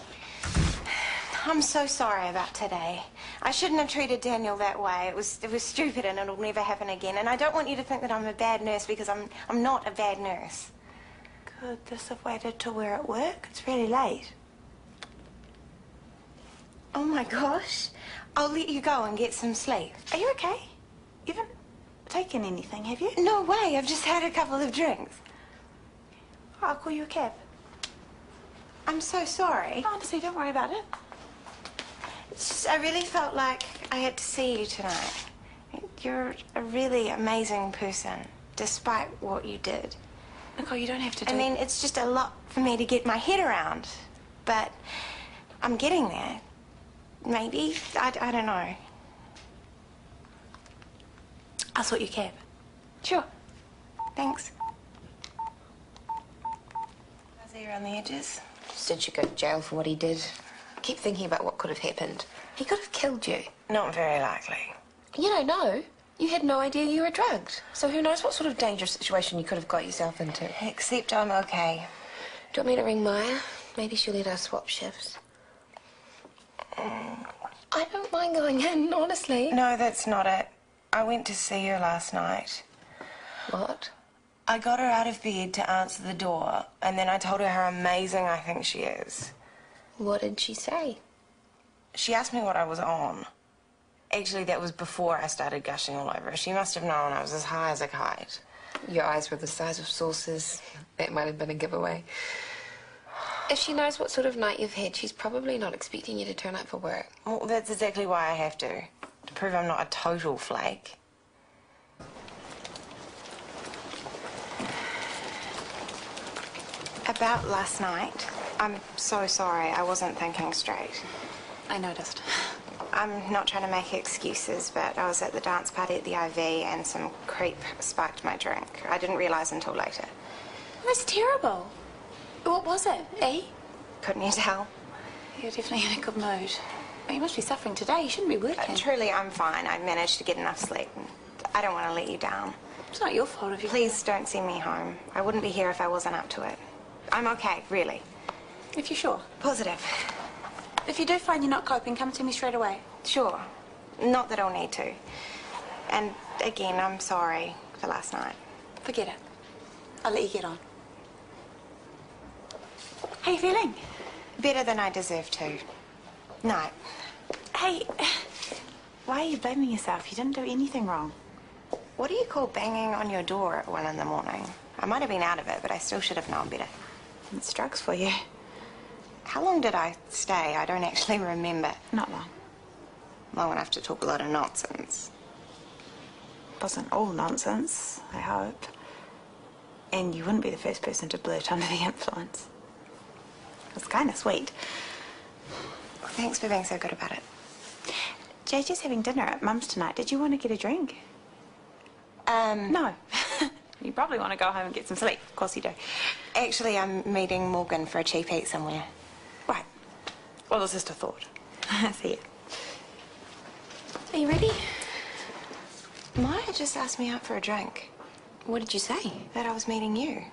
I'm so sorry about today. I shouldn't have treated Daniel that way. It was stupid and it'll never happen again. And I don't want you to think that I'm a bad nurse because I'm not a bad nurse. Could this have waited till we're at work? It's really late. Oh my gosh. I'll let you go and get some sleep. Are you okay? You haven't taken anything, have you? No way. I've just had a couple of drinks. I'll call you a cab. I'm so sorry. Honestly, don't worry about it. It's just, I really felt like I had to see you tonight. You're a really amazing person, despite what you did. Nicole, you don't have to do... I mean, it's just a lot for me to get my head around. But I'm getting there. Maybe. I don't know. I'll sort your cab. Sure. Thanks. Was he around the edges? Said she'd go to jail for what he did. I keep thinking about what could have happened. He could have killed you. Not very likely. You don't know. You had no idea you were drugged. So who knows what sort of dangerous situation you could have got yourself into. Except I'm okay. Do you want me to ring Maia? Maybe she'll let us swap shifts. I don't mind going in, honestly. No, that's not it. I went to see her last night. What? I got her out of bed to answer the door, and then I told her how amazing I think she is. What did she say? She asked me what I was on. Actually, that was before I started gushing all over her. She must have known I was as high as a kite. Your eyes were the size of saucers. That might have been a giveaway. If she knows what sort of night you've had, she's probably not expecting you to turn up for work. Well, that's exactly why I have to prove I'm not a total flake. About last night, I'm so sorry. I wasn't thinking straight. I noticed. I'm not trying to make excuses, but I was at the dance party at the IV and some creep spiked my drink. I didn't realise until later. That's terrible. What was it, eh? Couldn't you tell? You're definitely in a good mood. Well, you must be suffering today. You shouldn't be working. Truly, I'm fine. I managed to get enough sleep. I don't want to let you down. It's not your fault if you... Please don't send me home. I wouldn't be here if I wasn't up to it. I'm okay, really. If you're sure. Positive. If you do find you're not coping, come to me straight away. Sure. Not that I'll need to. And again, I'm sorry for last night. Forget it. I'll let you get on. How you feeling? Better than I deserve to. Night. Hey, why are you blaming yourself? You didn't do anything wrong. What do you call banging on your door at 1 in the morning? I might have been out of it, but I still should have known better. It's drugs for you. How long did I stay? I don't actually remember. Not long. Long enough to talk a lot of nonsense. Wasn't all nonsense, I hope. And you wouldn't be the first person to blurt under the influence. It's kind of sweet. Thanks for being so good about it. JJ's having dinner at Mum's tonight. Did you want to get a drink? No. You probably want to go home and get some sleep. Of course you do. Actually, I'm meeting Morgan for a cheap eat somewhere. Right. Well, it's just a thought. See ya. Are you ready? Maya just asked me out for a drink. What did you say? That I was meeting you.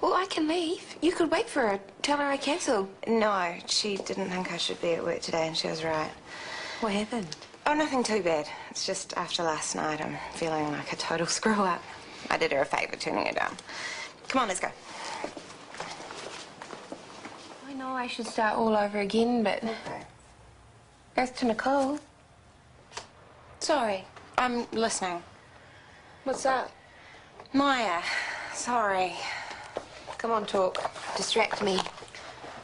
Well, I can leave. You could wait for her. Tell her I cancelled. No, she didn't think I should be at work today, and she was right. What happened? Oh, nothing too bad. It's just after last night, I'm feeling like a total screw-up. I did her a favour turning her down. Come on, let's go. I know I should start all over again, but... Okay. As to Nicole... Sorry. I'm listening. What's up? Maya, sorry. Come on, talk. Distract me.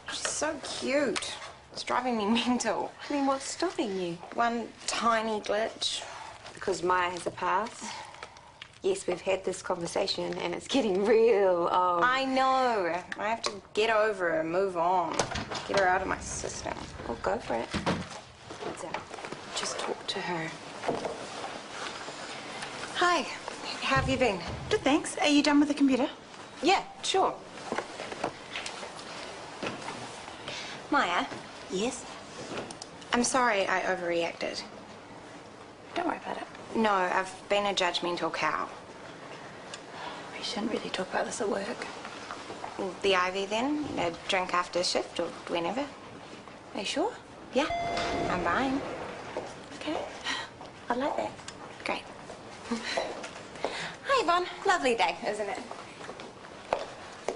She's so cute. It's driving me mental. I mean, what's stopping you? One tiny glitch. Because Maya has a past. Yes, we've had this conversation and it's getting real. Oh. I know. I have to get over her, move on. Get her out of my system. Well, go for it. What's up? Just talk to her. Hi. How have you been? Good, thanks. Are you done with the computer? Yeah, sure. Maya? Yes. I'm sorry I overreacted. Don't worry about it. No, I've been a judgmental cow. We shouldn't really talk about this at work. The Ivy then? A drink after shift or whenever? Are you sure? Yeah, I'm buying. Okay. I like that. Great. Hi, Yvonne. Lovely day, isn't it?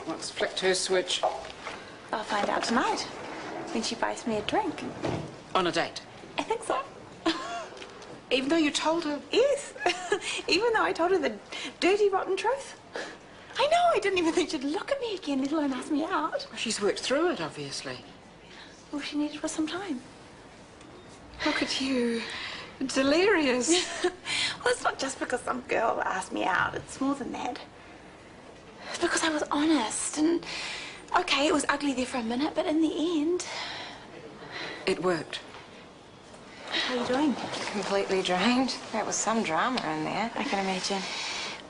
What's flicked her switch? I'll find out tonight when she buys me a drink. On a date? I think so. Even though you told her? Yes. Even though I told her the dirty, rotten truth. I know, I didn't even think she'd look at me again, let alone ask me out. She's worked through it, obviously. All she needed was some time. Look at you. Delirious. Well, it's not just because some girl asked me out. It's more than that. It's because I was honest and... Okay, it was ugly there for a minute, but in the end... It worked. How are you doing? Completely drained. There was some drama in there. I can imagine.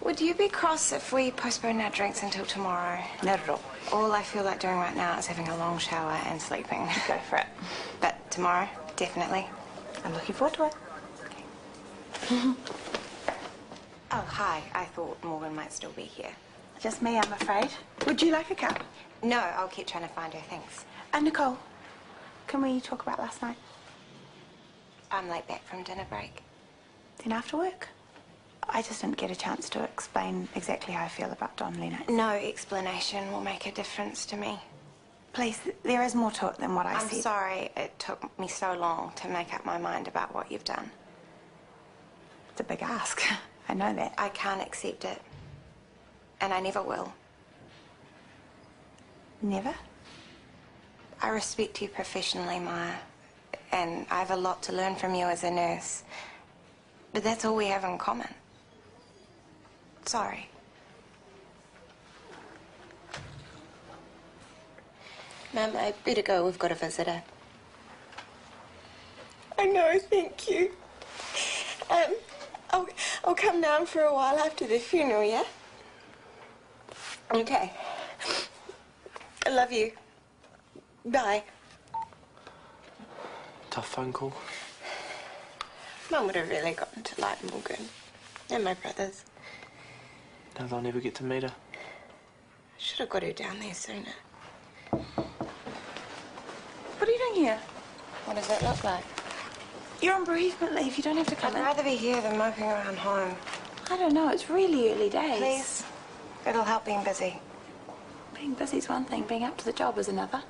Would you be cross if we postpone our drinks until tomorrow? Not at all. All I feel like doing right now is having a long shower and sleeping. Go for it. But tomorrow, definitely. I'm looking forward to it. Oh, hi. I thought Morgan might still be here. Just me, I'm afraid. Would you like a cup? No, I'll keep trying to find her, thanks. Nicole, can we talk about last night? I'm late back from dinner break. Then after work? I just didn't get a chance to explain exactly how I feel about Don Leonard. No explanation will make a difference to me. Please, there is more to it than what I I'm said. sorry it took me so long to make up my mind about what you've done. It's a big ask. I know that. I can't accept it. And I never will. Never? I respect you professionally, Maya. And I have a lot to learn from you as a nurse. But that's all we have in common. Sorry. Mum, I better go. We've got a visitor. I know, thank you. I'll come down for a while after the funeral, yeah? Okay. I love you. Bye. Tough phone call. Mum would have really gotten to like Morgan. And my brothers. Now they'll never get to meet her. I should have got her down there sooner. What are you doing here? What does that look like? You're on bereavement leave. You don't have to come I'd in. rather be here than moping around home. I don't know. It's really early days. Please. It'll help being busy. Being busy's one thing. Being up to the job is another.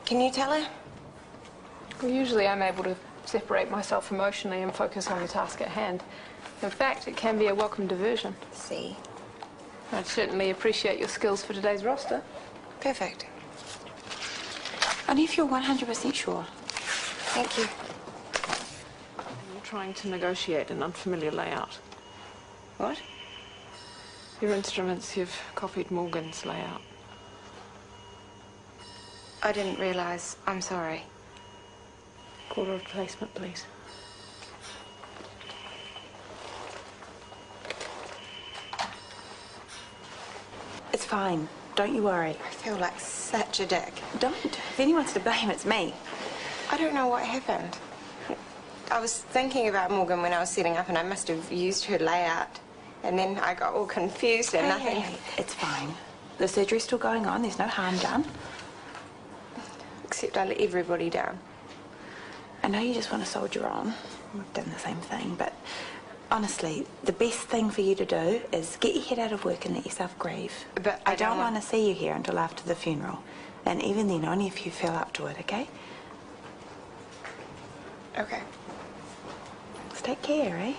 Can you tell her? Well, usually I'm able to separate myself emotionally and focus on the task at hand. In fact, it can be a welcome diversion. See? I'd certainly appreciate your skills for today's roster. Perfect. Only if you're 100% sure. Thank you. You're trying to negotiate an unfamiliar layout. What? Your instruments, you've copied Morgan's layout. I didn't realize. I'm sorry. Quarter replacement, please. It's fine. Don't you worry. I feel like such a dick. Don't. If anyone's to blame, it's me. I don't know what happened. I was thinking about Morgan when I was setting up and I must have used her layout. And then I got all confused and nothing... Hey, it's fine. The surgery's still going on. There's no harm done. Except I let everybody down. I know you just want to soldier on. We've done the same thing, but honestly, the best thing for you to do is get your head out of work and let yourself grieve. But I don't want to see you here until after the funeral. And even then, only if you feel up to it, okay? Okay. Let's take care, eh?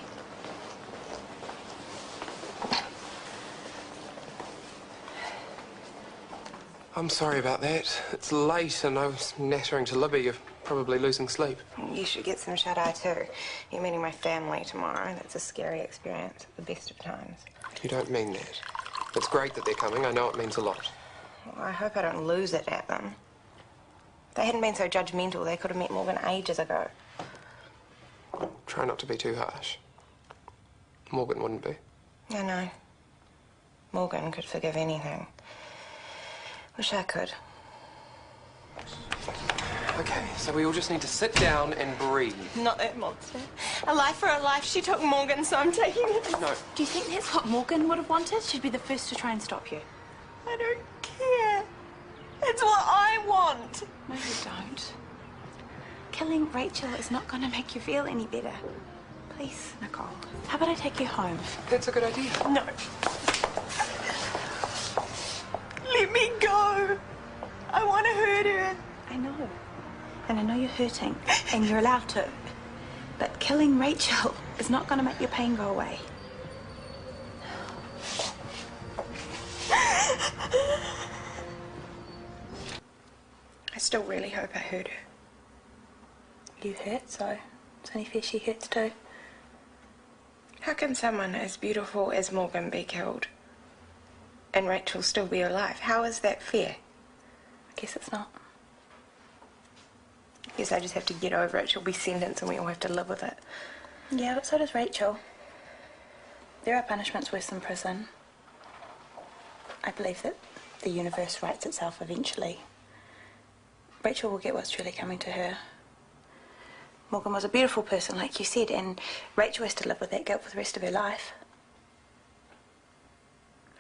I'm sorry about that. It's late and I was nattering to Libby. You're probably losing sleep. You should get some shut-eye too. You're meeting my family tomorrow. That's a scary experience at the best of times. You don't mean that. It's great that they're coming. I know it means a lot. Well, I hope I don't lose it at them. If they hadn't been so judgmental, they could have met Morgan ages ago. Try not to be too harsh. Morgan wouldn't be. I know. Morgan could forgive anything. Wish I could. Okay, so we all just need to sit down and breathe. Not that monster. A life for a life. She took Morgan, so I'm taking it. No. Do you think that's what Morgan would have wanted? She'd be the first to try and stop you. I don't care. It's what I want. No, you don't. killing Rachel is not going to make you feel any better. Please, Nicole. How about I take you home? That's a good idea. No. Let me go. I want to hurt her. I know. And I know you're hurting, and you're allowed to. But killing Rachel is not going to make your pain go away. I still really hope I hurt her. You hurt, so it's only fair she hurts too. How can someone as beautiful as Morgan be killed and Rachel still be alive? How is that fair? I guess it's not. I guess I just have to get over it. She'll be sentenced and we all have to live with it. Yeah, but so does Rachel. There are punishments worse than prison. I believe that the universe rights itself eventually. Rachel will get what's truly coming to her. Morgan was a beautiful person, like you said, and Rachel has to live with that guilt for the rest of her life.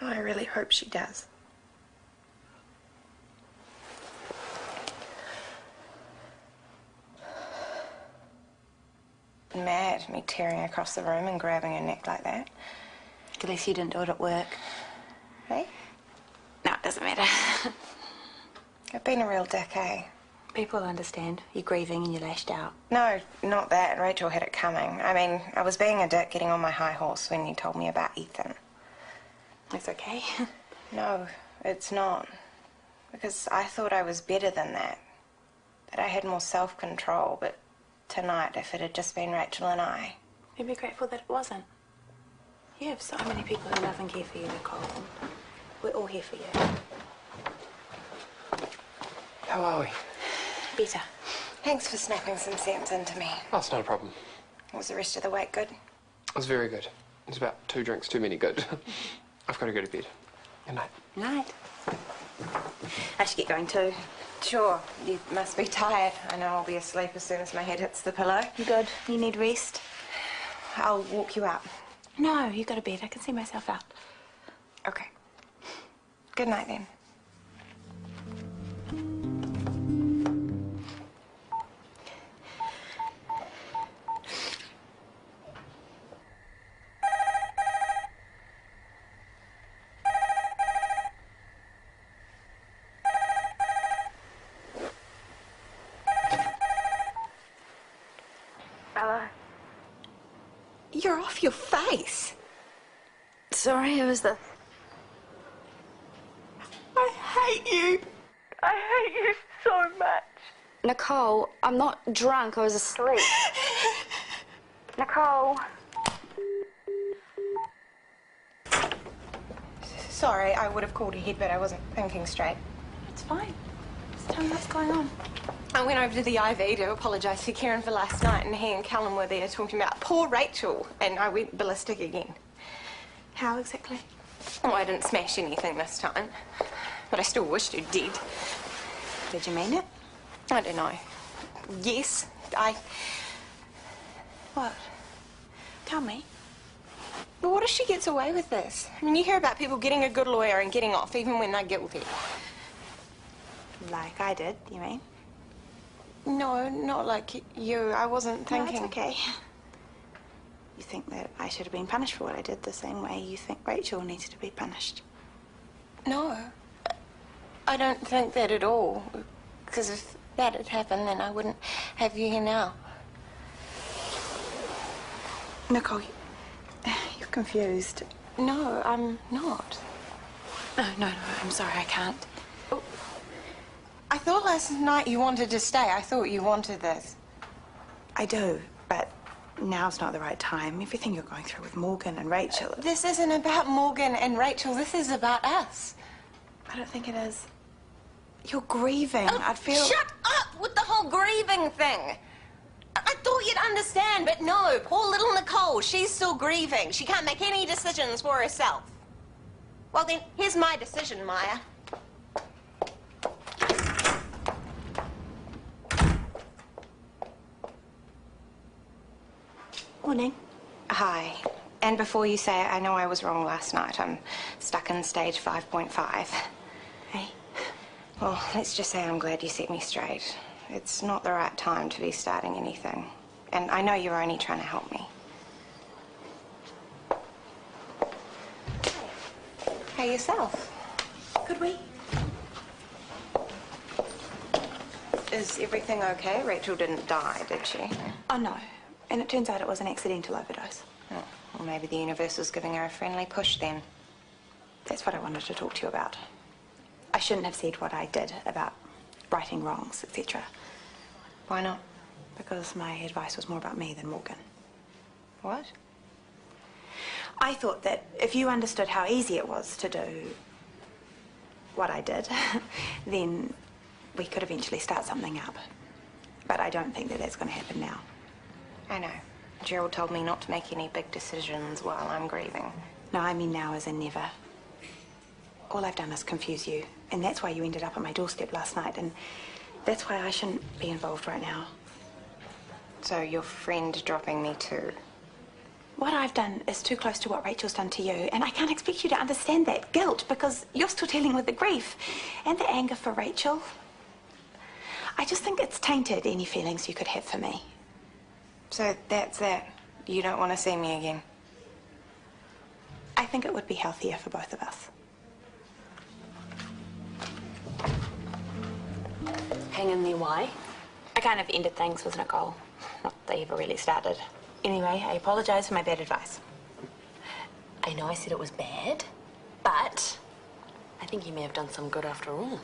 Oh, I really hope she does. Mad, me tearing across the room and grabbing her neck like that. At least you didn't do it at work. Hey? No, it doesn't matter. I've been a real dick, eh? People understand. You're grieving and you're lashed out. No, not that. Rachel had it coming. I mean, I was being a dick getting on my high horse when you told me about Ethan. It's okay. No, it's not. Because I thought I was better than that. That I had more self-control, but tonight, if it had just been Rachel and I... You'd be grateful that it wasn't. You have so many people who love and care for you, Nicole. We're all here for you. How are we? Better. Thanks for snapping some sense into me. Oh, it's not a problem. Was the rest of the wake good? It was very good. It was about 2 drinks too many good. I've got to go to bed. Good night. Night. I should get going too. Sure. You must be tired. I know I'll be asleep as soon as my head hits the pillow. You good? You need rest? I'll walk you out. No, you go to bed. I can see myself out. Okay. Good night then. You're off your face. Sorry, who is this? I hate you. I hate you so much. Nicole, I'm not drunk. I was asleep. Nicole. Sorry, I would have called ahead, but I wasn't thinking straight. It's fine. Just tell me what's going on. I went over to the IV to apologise to Kieran for last night, and he and Callum were there talking about poor Rachel, and I went ballistic again. How exactly? Oh, I didn't smash anything this time, but I still wished her dead. Did you mean it? I don't know. Yes, What? Tell me. But what if she gets away with this? I mean, you hear about people getting a good lawyer and getting off even when they're guilty. Like I did, you mean? No, not like you. I wasn't thinking... No, it's okay. You think that I should have been punished for what I did the same way you think Rachel needs to be punished. No. I don't think that at all. Because if that had happened, then I wouldn't have you here now. Nicole, you're confused. No, I'm not. No, I'm sorry, I can't. I thought last night you wanted to stay. I thought you wanted this. I do, but now's not the right time. Everything you're going through with Morgan and Rachel... This isn't about Morgan and Rachel. This is about us. I don't think it is. You're grieving. I'd feel... Shut up with the whole grieving thing. I thought you'd understand, but no. Poor little Nicole, she's still grieving. She can't make any decisions for herself. Well then, here's my decision, Maya. Morning. Hi. And before you say it, I know I was wrong last night. I'm stuck in stage 5.5. Hey. Well, let's just say I'm glad you set me straight. It's not the right time to be starting anything. And I know you're only trying to help me. Hey, yourself. Could we? Is everything okay? Rachel didn't die, did she? Oh, no. And it turns out it was an accidental overdose. Oh, well, maybe the universe was giving her a friendly push then. That's what I wanted to talk to you about. I shouldn't have said what I did about righting wrongs, etc. Why not? Because my advice was more about me than Morgan. What? I thought that if you understood how easy it was to do what I did, then we could eventually start something up. But I don't think that that's going to happen now. I know. Gerald told me not to make any big decisions while I'm grieving. No, I mean now as in never. All I've done is confuse you, and that's why you ended up at my doorstep last night, and that's why I shouldn't be involved right now. So your friend dropping me too? What I've done is too close to what Rachel's done to you, and I can't expect you to understand that guilt because you're still dealing with the grief and the anger for Rachel. I just think it's tainted any feelings you could have for me. So that's that. You don't want to see me again? I think it would be healthier for both of us. Hang in there, why? I kind of ended things with Nicole. Not that they ever really started. Anyway, I apologise for my bad advice. I know I said it was bad, but I think you may have done some good after all.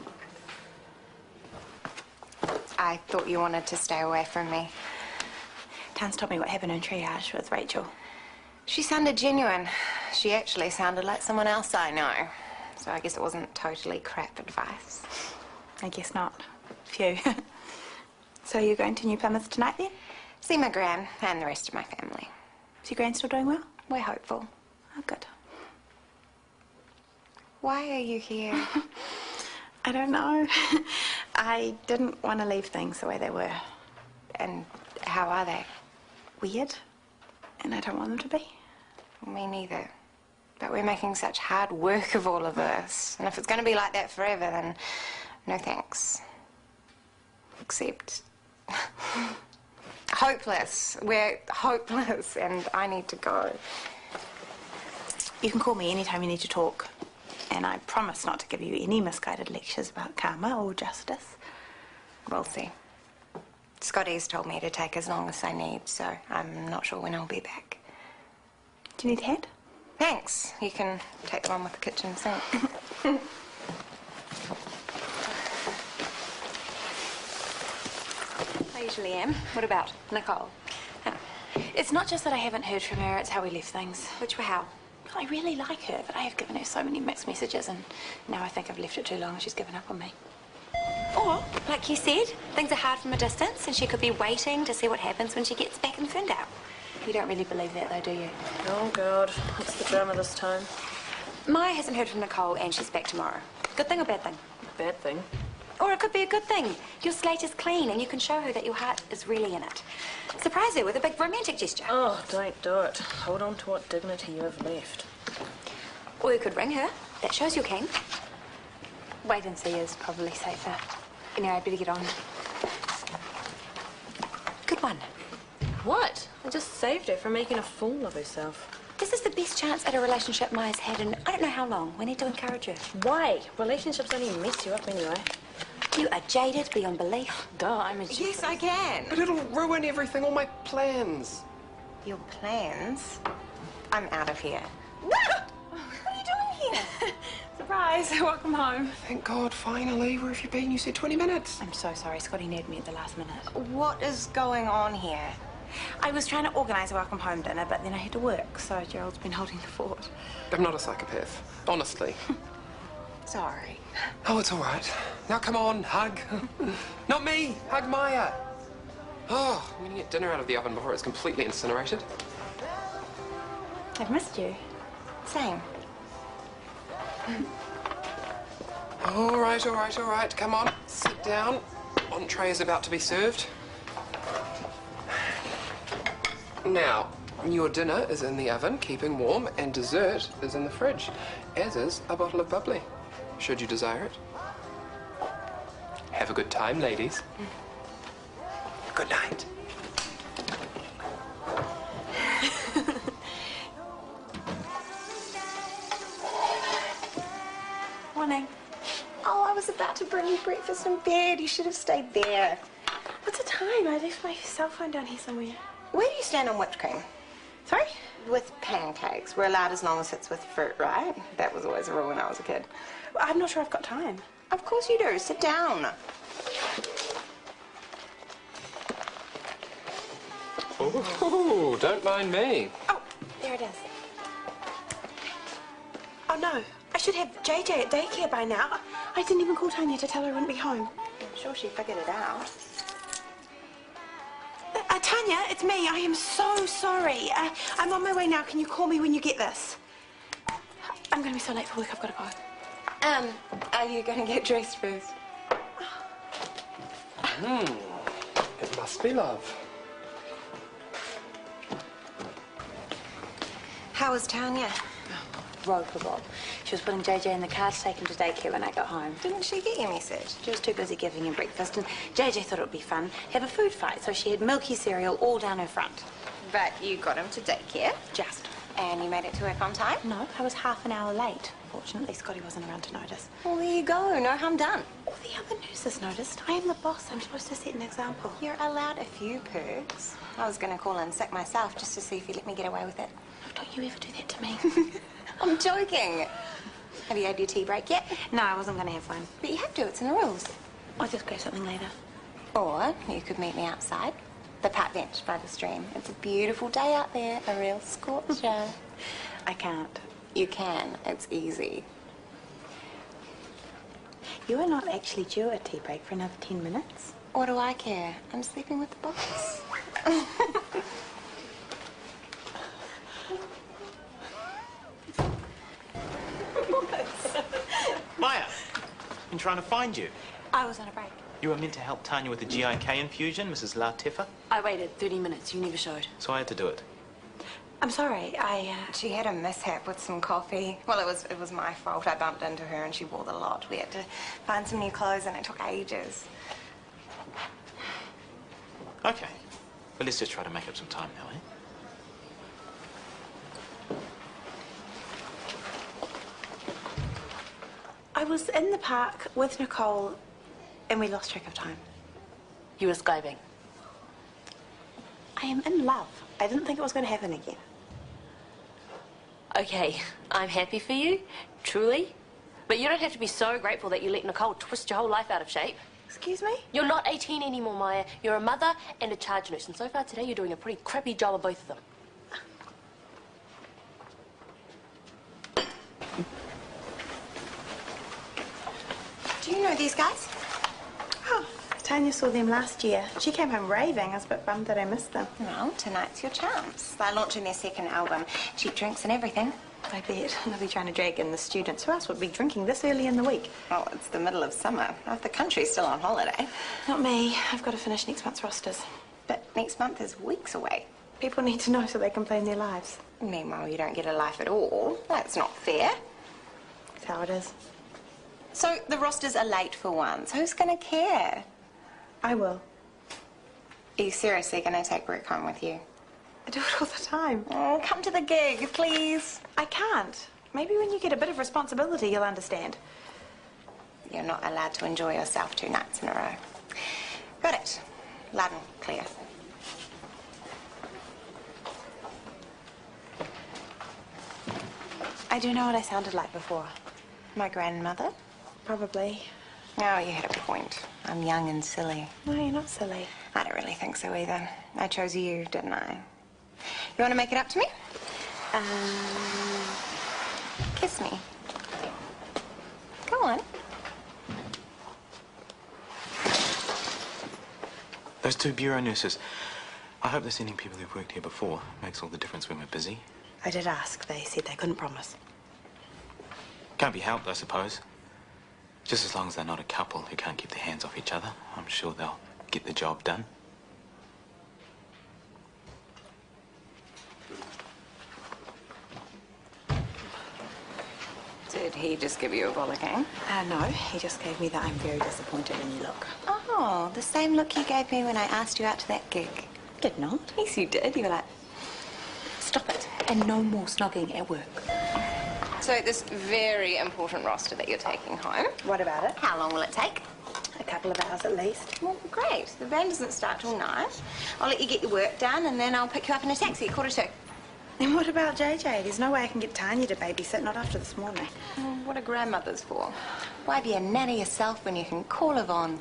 I thought you wanted to stay away from me. Tans told me what happened in triage with Rachel. She sounded genuine. She actually sounded like someone else I know. So I guess it wasn't totally crap advice. I guess not. Phew. So you're going to New Plymouth tonight then? See my gran and the rest of my family. Is your gran still doing well? We're hopeful. Oh, good. Why are you here? I don't know. I didn't want to leave things the way they were. And how are they? Weird. And I don't want them to be. Me neither. But we're making such hard work of all of this. And if it's going to be like that forever, then no thanks. Except... hopeless. We're hopeless and I need to go. You can call me anytime you need to talk. And I promise not to give you any misguided lectures about karma or justice. We'll see. Scotty's told me to take as long as I need, so I'm not sure when I'll be back. Do you need a hand? Thanks. You can take the one with the kitchen sink. I usually am. What about Nicole? It's not just that I haven't heard from her, it's how we left things. Which were how? I really like her, but I have given her so many mixed messages, and now I think I've left it too long and she's given up on me. Or, like you said, things are hard from a distance and she could be waiting to see what happens when she gets back in Ferndale. You don't really believe that, though, do you? Oh, God. What's the drama this time? Maya hasn't heard from Nicole and she's back tomorrow. Good thing or bad thing? Bad thing. Or it could be a good thing. Your slate is clean and you can show her that your heart is really in it. Surprise her with a big romantic gesture. Oh, don't do it. Hold on to what dignity you have left. Or you could ring her. That shows you're keen. Wait and see is probably safer. Anyway, I'd better get on. Good one. What? I just saved her from making a fool of herself. This is the best chance at a relationship Maya's had in I don't know how long. We need to encourage her. Why? Relationships only mess you up anyway. You are jaded beyond belief. Duh, I'm a... Yes, I can. But it'll ruin everything, all my plans. Your plans? I'm out of here. What are you doing here? Surprise! Welcome home. Thank God, finally. Where have you been? You said 20 minutes. I'm so sorry. Scotty needed me at the last minute. What is going on here? I was trying to organise a welcome home dinner, but then I had to work, so Gerald's been holding the fort. I'm not a psychopath, honestly. Sorry. Oh, it's all right. Now, come on, hug. Not me, hug Maya. Oh, I'm gonna get dinner out of the oven before it's completely incinerated. I've missed you. Same. All right, all right, all right. Come on, sit down. Entree is about to be served. Now, your dinner is in the oven, keeping warm, and dessert is in the fridge, as is a bottle of bubbly, should you desire it. Have a good time, ladies. Good night. Morning. Oh, I was about to bring you breakfast in bed. You should have stayed there. What's the time? I left my cell phone down here somewhere. Where do you stand on whipped cream? Sorry? With pancakes. We're allowed as long as it's with fruit, right? That was always a rule when I was a kid. Well, I'm not sure I've got time. Of course you do. Sit down. Oh, don't mind me. Oh, there it is. Oh, no. I should have JJ at daycare by now. I didn't even call Tanya to tell her I wouldn't be home. I'm sure she figured it out. Tanya, it's me. I am so sorry. I'm on my way now. Can you call me when you get this? I'm going to be so late for work. I've got to go. Are you going to get dressed first? It must be love. How was Tanya? Roper Bob. She was putting JJ in the car to take him to daycare when I got home. Didn't she get your message? She was too busy giving him breakfast, and JJ thought it would be fun, have a food fight, so she had milky cereal all down her front. But you got him to daycare. Just. And you made it to work on time? No, I was half an hour late. Fortunately, Scotty wasn't around to notice. Well, there you go. No harm done. All the other nurses noticed. I am the boss. I'm supposed to set an example. You're allowed a few perks. I was going to call in sick myself just to see if you let me get away with it. Don't you ever do that to me. I'm joking. Have you had your tea break yet? No, I wasn't going to have one. But you have to. It's in the rules. I'll just grab something later. Or you could meet me outside. The park bench by the stream. It's a beautiful day out there. A real scorcher. I can't. You can. It's easy. You are not actually due a tea break for another 10 minutes. What do I care? I'm sleeping with the boss. Maia, been trying to find you. I was on a break. You were meant to help Tanya with the GIK infusion, Mrs. Latefa, I waited 30 minutes. You never showed. so I had to do it. I'm sorry, She had a mishap with some coffee. Well, it was my fault. I bumped into her and she wore the lot. We had to find some new clothes and it took ages. Okay, but let's just try to make up some time now, eh? I was in the park with Nicole and we lost track of time. You were Skyping. I am in love. I didn't think it was going to happen again. Okay, I'm happy for you, truly. But you don't have to be so grateful that you let Nicole twist your whole life out of shape. Excuse me? You're not 18 anymore, Maya. You're a mother and a charge nurse. And so far today, you're doing a pretty crappy job of both of them. Do you know these guys? Oh, Tanya saw them last year. She came home raving. I was a bit bummed that I missed them. Well, tonight's your chance. They're launching their second album. Cheap drinks and everything. I bet. They'll be trying to drag in the students. Who else would be drinking this early in the week? Well, it's the middle of summer. Half the country's still on holiday. Not me. I've got to finish next month's rosters. But next month is weeks away. People need to know so they can plan their lives. Meanwhile, you don't get a life at all. That's not fair. That's how it is. So the rosters are late for once. Who's going to care? I will. Are you seriously going to take work home with you? I do it all the time. Oh, come to the gig, please. I can't. Maybe when you get a bit of responsibility, you'll understand. You're not allowed to enjoy yourself 2 nights in a row. Got it. Loud and clear. I do know what I sounded like before. My grandmother? Probably. Oh, you had a point. I'm young and silly. No, you're not silly. I don't really think so either. I chose you, didn't I? You want to make it up to me? Kiss me. Go on. Those 2 bureau nurses. I hope they're sending people who've worked here before. Makes all the difference when we're busy. I did ask. They said they couldn't promise. Can't be helped, I suppose. Just as long as they're not a couple who can't keep their hands off each other, I'm sure they'll get the job done. Dirty. Did he just give you a bollocking? No, he just gave me the I'm very disappointed in you look. Oh, the same look you gave me when I asked you out to that gig. Did not. Yes, you did. You were like, Stop it. And no more snogging at work. so this very important roster that you're taking home. What about it? How long will it take? A couple of hours at least. Well, great. The band doesn't start till 9. I'll let you get your work done, and then I'll pick you up in a taxi at 2:45. And what about JJ? There's no way I can get Tanya to babysit, not after this morning. What are grandmothers for? Why be a nanny yourself when you can call Yvonne?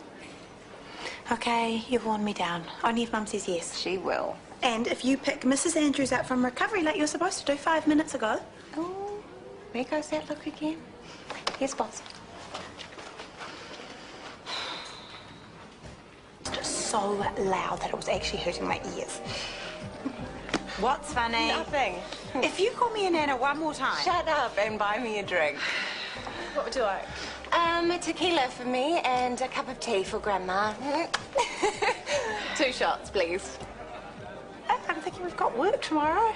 Okay, you've worn me down. Only if Mum says yes. She will. And if you pick Mrs. Andrews out from recovery like you're supposed to do 5 minutes ago. Oh, there goes that look again. Here's boss. Just so loud that it was actually hurting my ears. What's funny? Nothing. If you call me a nana one more time. Shut up and buy me a drink. What would you like? A tequila for me and a cup of tea for Grandma. 2 shots, please. I'm thinking we've got work tomorrow.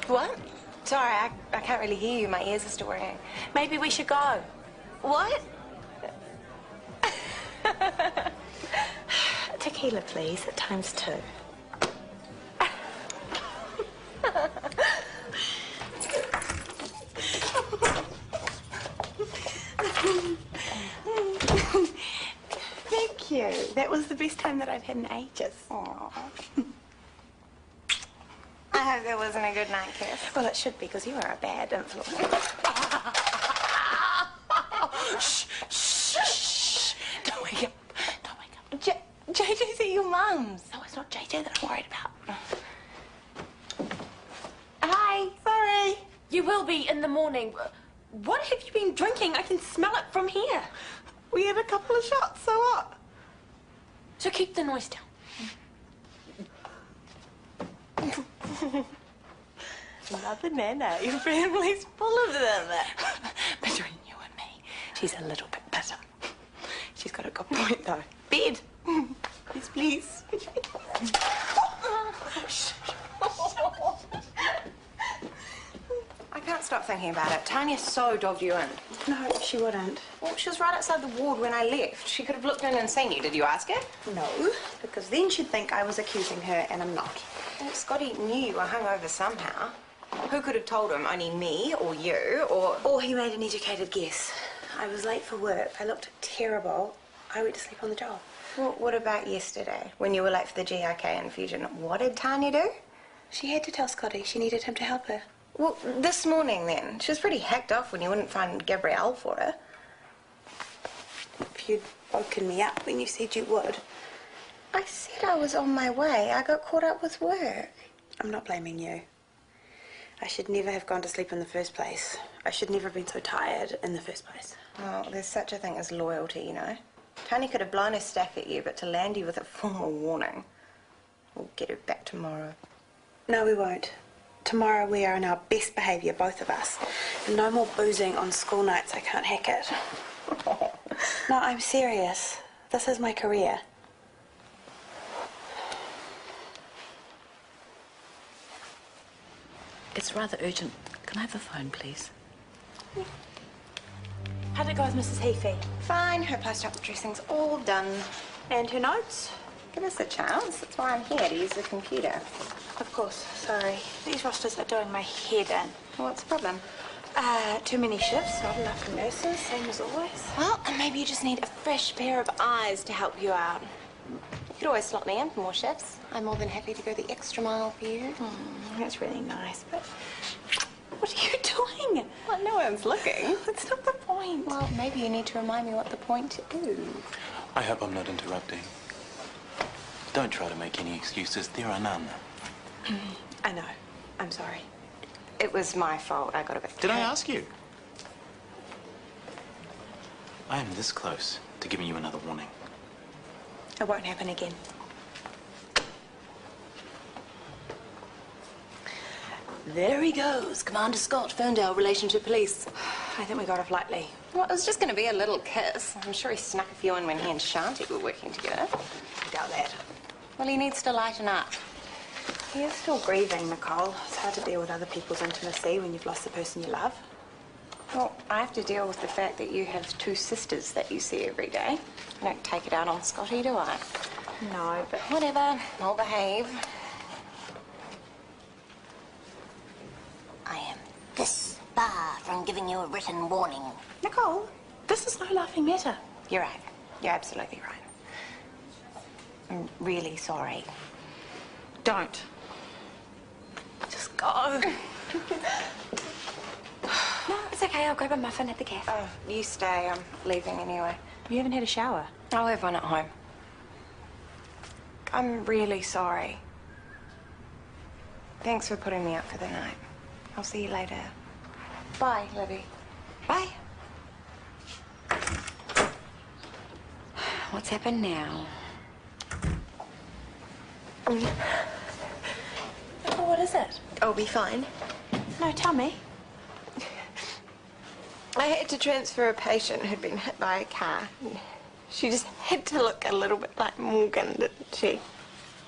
What? Sorry, I can't really hear you. My ears are still ringing. Maybe we should go. What? Tequila, please, at ×2. Thank you. That was the best time that I've had in ages. Aww. I hope that wasn't a good night kiss. Well, it should be, because you are a bad influence. Shh, shh, shh. Don't wake up. Don't wake up. JJ's at your mum's. No, it's not JJ that I'm worried about. Hi. Sorry. You will be in the morning. What have you been drinking? I can smell it from here. We had a couple of shots, so what? So keep the noise down. Another nana. Your family's full of them. Between you and me, she's a little bit bitter. She's got a good point, though. Bed. Yes, please. I can't stop thinking about it. Tanya so dogged you in. No, she wouldn't. Well, she was right outside the ward when I left. She could have looked in and seen you. Did you ask her? No, because then she'd think I was accusing her, and I'm not. Well, Scotty knew you were hungover somehow. Who could have told him? Only me or you or... Or he made an educated guess. I was late for work. I looked terrible. I went to sleep on the job. Well, what about yesterday when you were late for the GRK infusion? What did Tanya do? She had to tell Scotty she needed him to help her. Well, this morning then. She was pretty hacked off when you wouldn't find Gabrielle for her. If you'd woken me up when you said you would. I said I was on my way. I got caught up with work. I'm not blaming you. I should never have gone to sleep in the first place. I should never have been so tired in the first place. Oh, there's such a thing as loyalty, you know. Tony could have blown her stack at you, but to land you with a formal warning. We'll get her back tomorrow. No, we won't. Tomorrow we are in our best behaviour, both of us. And no more boozing on school nights. I can't hack it. No, I'm serious. This is my career. It's rather urgent. Can I have the phone, please? How'd it go with Mrs. Heafy? Fine, her post-op dressing's all done. And her notes? Give us a chance. That's why I'm here, to use the computer. Of course, sorry. These rosters are doing my head in. What's the problem? Too many shifts, not enough nurses, same as always. Well, maybe you just need a fresh pair of eyes to help you out. You could always slot me in for more shifts. I'm more than happy to go the extra mile for you. That's really nice, but what are you doing? Well, no one's looking. That's not the point. Well, maybe you need to remind me what the point is. I hope I'm not interrupting. Don't try to make any excuses. There are none. I know. I'm sorry. It was my fault. I got a bit... Did I ask you? I am this close to giving you another warning. It won't happen again. There he goes. Commander Scott, Ferndale Relationship Police. I think we got off lightly. Well, it was just going to be a little kiss. I'm sure he snuck a few in when he and Shanti were working together. I doubt that. Well, he needs to lighten up. He is still grieving, Nicole. It's hard to deal with other people's intimacy when you've lost the person you love. Well, I have to deal with the fact that you have two sisters that you see every day. I don't take it out on Scotty, do I? No, but... Whatever. I'll behave. I am this far from giving you a written warning. Nicole, this is no laughing matter. You're right. You're absolutely right. I'm really sorry. Don't. Just go. No, it's okay. I'll grab a muffin at the cafe. Oh, you stay. I'm leaving anyway. You haven't had a shower. I'll have one at home. I'm really sorry. Thanks for putting me up for the night. I'll see you later. Bye, Libby. Bye. What's happened now? Oh, what is it? I'll be fine. No, tell me. I had to transfer a patient who'd been hit by a car. She just had to look a little bit like Morgan, didn't she? You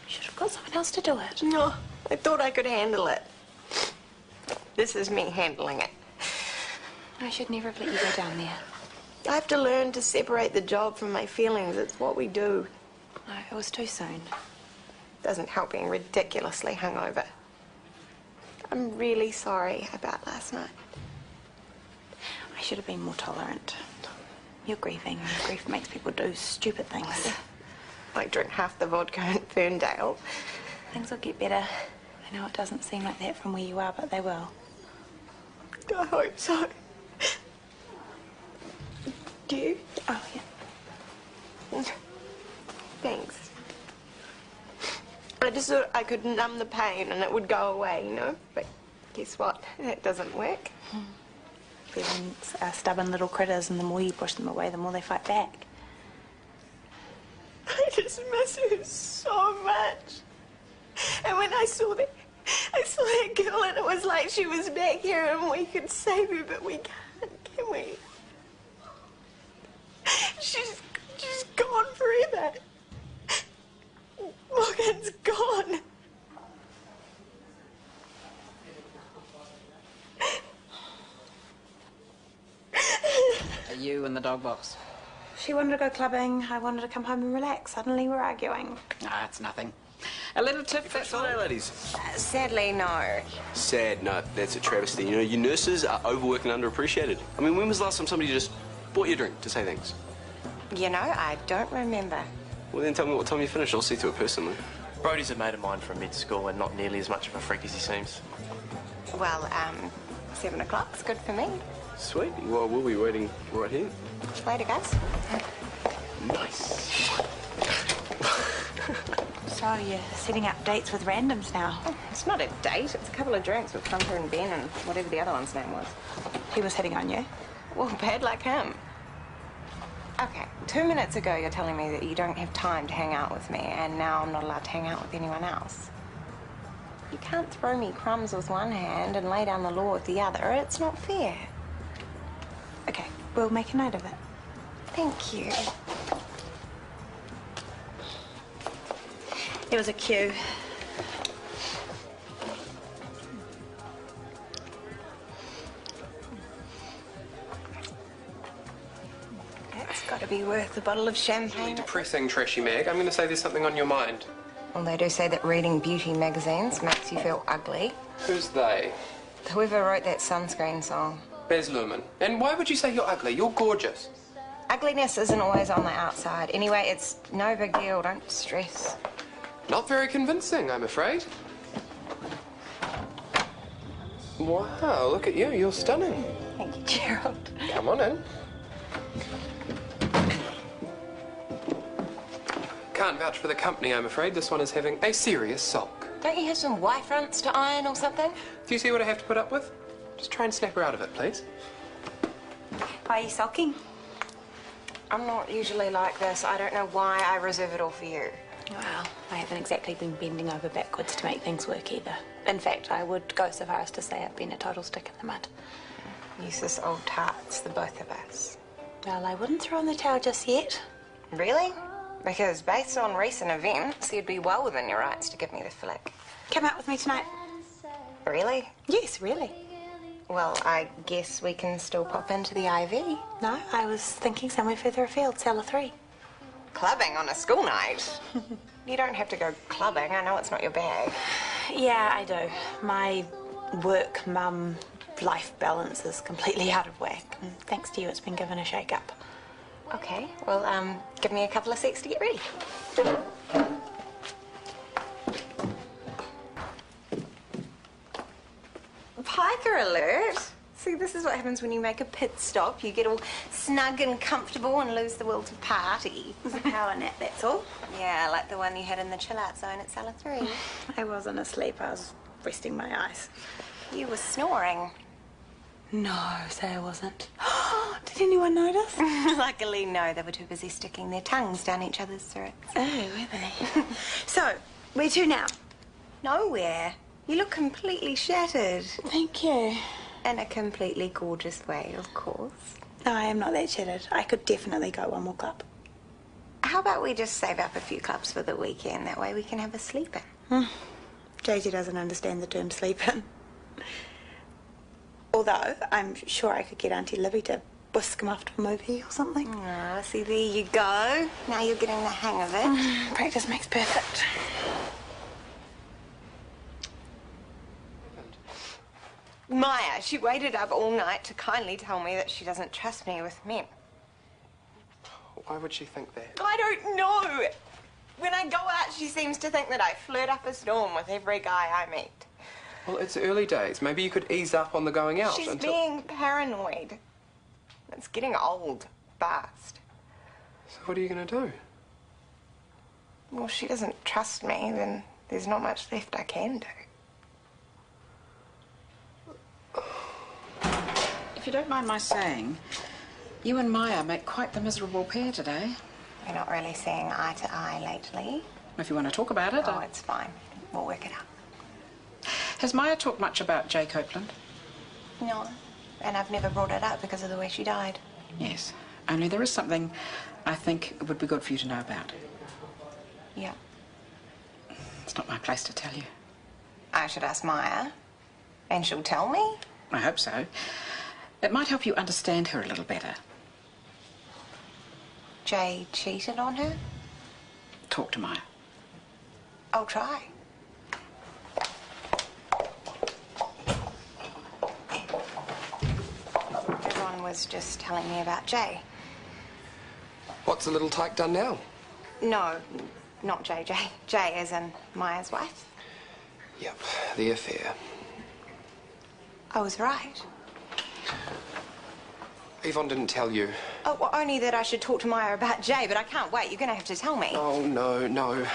should have got someone else to do it. No, I thought I could handle it. This is me handling it. I should never have let you go down there. I have to learn to separate the job from my feelings. It's what we do. No, it was too soon. Doesn't help being ridiculously hungover. I'm really sorry about last night. I should have been more tolerant. You're grieving. Grief makes people do stupid things. Like drink half the vodka in Ferndale. Things will get better. I know it doesn't seem like that from where you are, but they will. I hope so. Do you? Oh, yeah. Thanks. I just thought I could numb the pain and it would go away, you know? But guess what? That doesn't work. Feelings are stubborn little critters, and the more you push them away, the more they fight back. I just miss her so much. And when I saw that girl, and it was like she was back here and we could save her, but we can't, can we? She's gone forever. Morgan's gone. Are you in the dog box? She wanted to go clubbing. I wanted to come home and relax. Suddenly we're arguing. Ah, it's nothing. A little tip, that's all. Hey, ladies. Sadly, no. Sad, no, that's a travesty. You know, you nurses are overworked and underappreciated. I mean, when was the last time somebody just bought you a drink to say thanks? You know, I don't remember. Well, then tell me what time you finish. I'll see to it personally. Brody's a mate of mine from mid-school and not nearly as much of a freak as he seems. Well, 7 o'clock's good for me. Sweet. Well, we'll be waiting right here. Later, guys. Nice. So you're setting up dates with randoms now? Oh, it's not a date. It's a couple of drinks with Hunter and Ben and whatever the other one's name was. He was hitting on you? Well, bad like him. Okay, 2 minutes ago you're telling me that you don't have time to hang out with me, and now I'm not allowed to hang out with anyone else. You can't throw me crumbs with one hand and lay down the law with the other. It's not fair. Okay, we'll make a note of it. Thank you. There was a queue. That's got to be worth a bottle of champagne. Depressing, trashy Meg. I'm going to say there's something on your mind. Well, they do say that reading beauty magazines makes you feel ugly. Who's they? Whoever wrote that sunscreen song. Bez Luhrmann. And why would you say you're ugly? You're gorgeous. Ugliness isn't always on the outside. Anyway, it's no big deal. Don't stress. Not very convincing, I'm afraid. Wow, look at you. You're stunning. Thank you, Gerald. Come on in. Can't vouch for the company, I'm afraid. This one is having a serious sulk. Don't you have some Y fronts to iron or something? Do you see what I have to put up with? Just try and snap her out of it, please. Why are you sulking? I'm not usually like this. I don't know why I reserve it all for you. Well, I haven't exactly been bending over backwards to make things work either. In fact, I would go so far as to say I've been a total stick in the mud. Useless old tarts, the both of us. Well, I wouldn't throw in the towel just yet. Really? Because based on recent events, you'd be well within your rights to give me the flick. Come out with me tonight. Really? Yes, really. Well, I guess we can still pop into the IV. No, I was thinking somewhere further afield, cellar 3. Clubbing on a school night? You don't have to go clubbing. I know it's not your bag. Yeah, I do. My work, mum, life balance is completely out of whack. And thanks to you, it's been given a shake-up. Okay, well, give me a couple of secs to get ready. Piker alert! See, this is what happens when you make a pit stop. You get all snug and comfortable and lose the will to party. It's a power nap, that's all. Yeah, like the one you had in the chill-out zone at cellar 3. I wasn't asleep, I was resting my eyes. You were snoring. No, say I wasn't. Did anyone notice? Luckily, no. They were too busy sticking their tongues down each other's throats. Oh, were they? So, where to now? Nowhere. You look completely shattered. Thank you. In a completely gorgeous way, of course. No, I am not that shattered. I could definitely go one more club. How about we just save up a few clubs for the weekend? That way we can have a sleep in. Daisy doesn't understand the term sleep in. Although, I'm sure I could get Auntie Libby to whisk him off to a movie or something. Ah, see, there you go. Now you're getting the hang of it. Practice makes perfect. Maya, she waited up all night to kindly tell me that she doesn't trust me with men. Why would she think that? I don't know. When I go out, she seems to think that I flirt up a storm with every guy I meet. Well, it's early days. Maybe you could ease up on the going out She's until... being paranoid. It's getting old fast. So what are you going to do? Well, if she doesn't trust me, then there's not much left I can do. If you don't mind my saying, you and Maia make quite the miserable pair today. We're not really seeing eye to eye lately. If you want to talk about it. Oh, it's fine. We'll work it out. Has Maia talked much about Jay Copeland? No. And I've never brought it up because of the way she died. Yes. Only there is something I think it would be good for you to know about. Yeah. It's not my place to tell you. I should ask Maia. And she'll tell me? I hope so. It might help you understand her a little better. Jay cheated on her? Talk to Maia. I'll try. Everyone was just telling me about Jay. What's the little tyke done now? No, not Jay. Jay as in Maia's wife. Yep, the affair. I was right. Yvonne didn't tell you. Oh, well, only that I should talk to Maia about Jay, but I can't wait. You're going to have to tell me. Oh, no. No,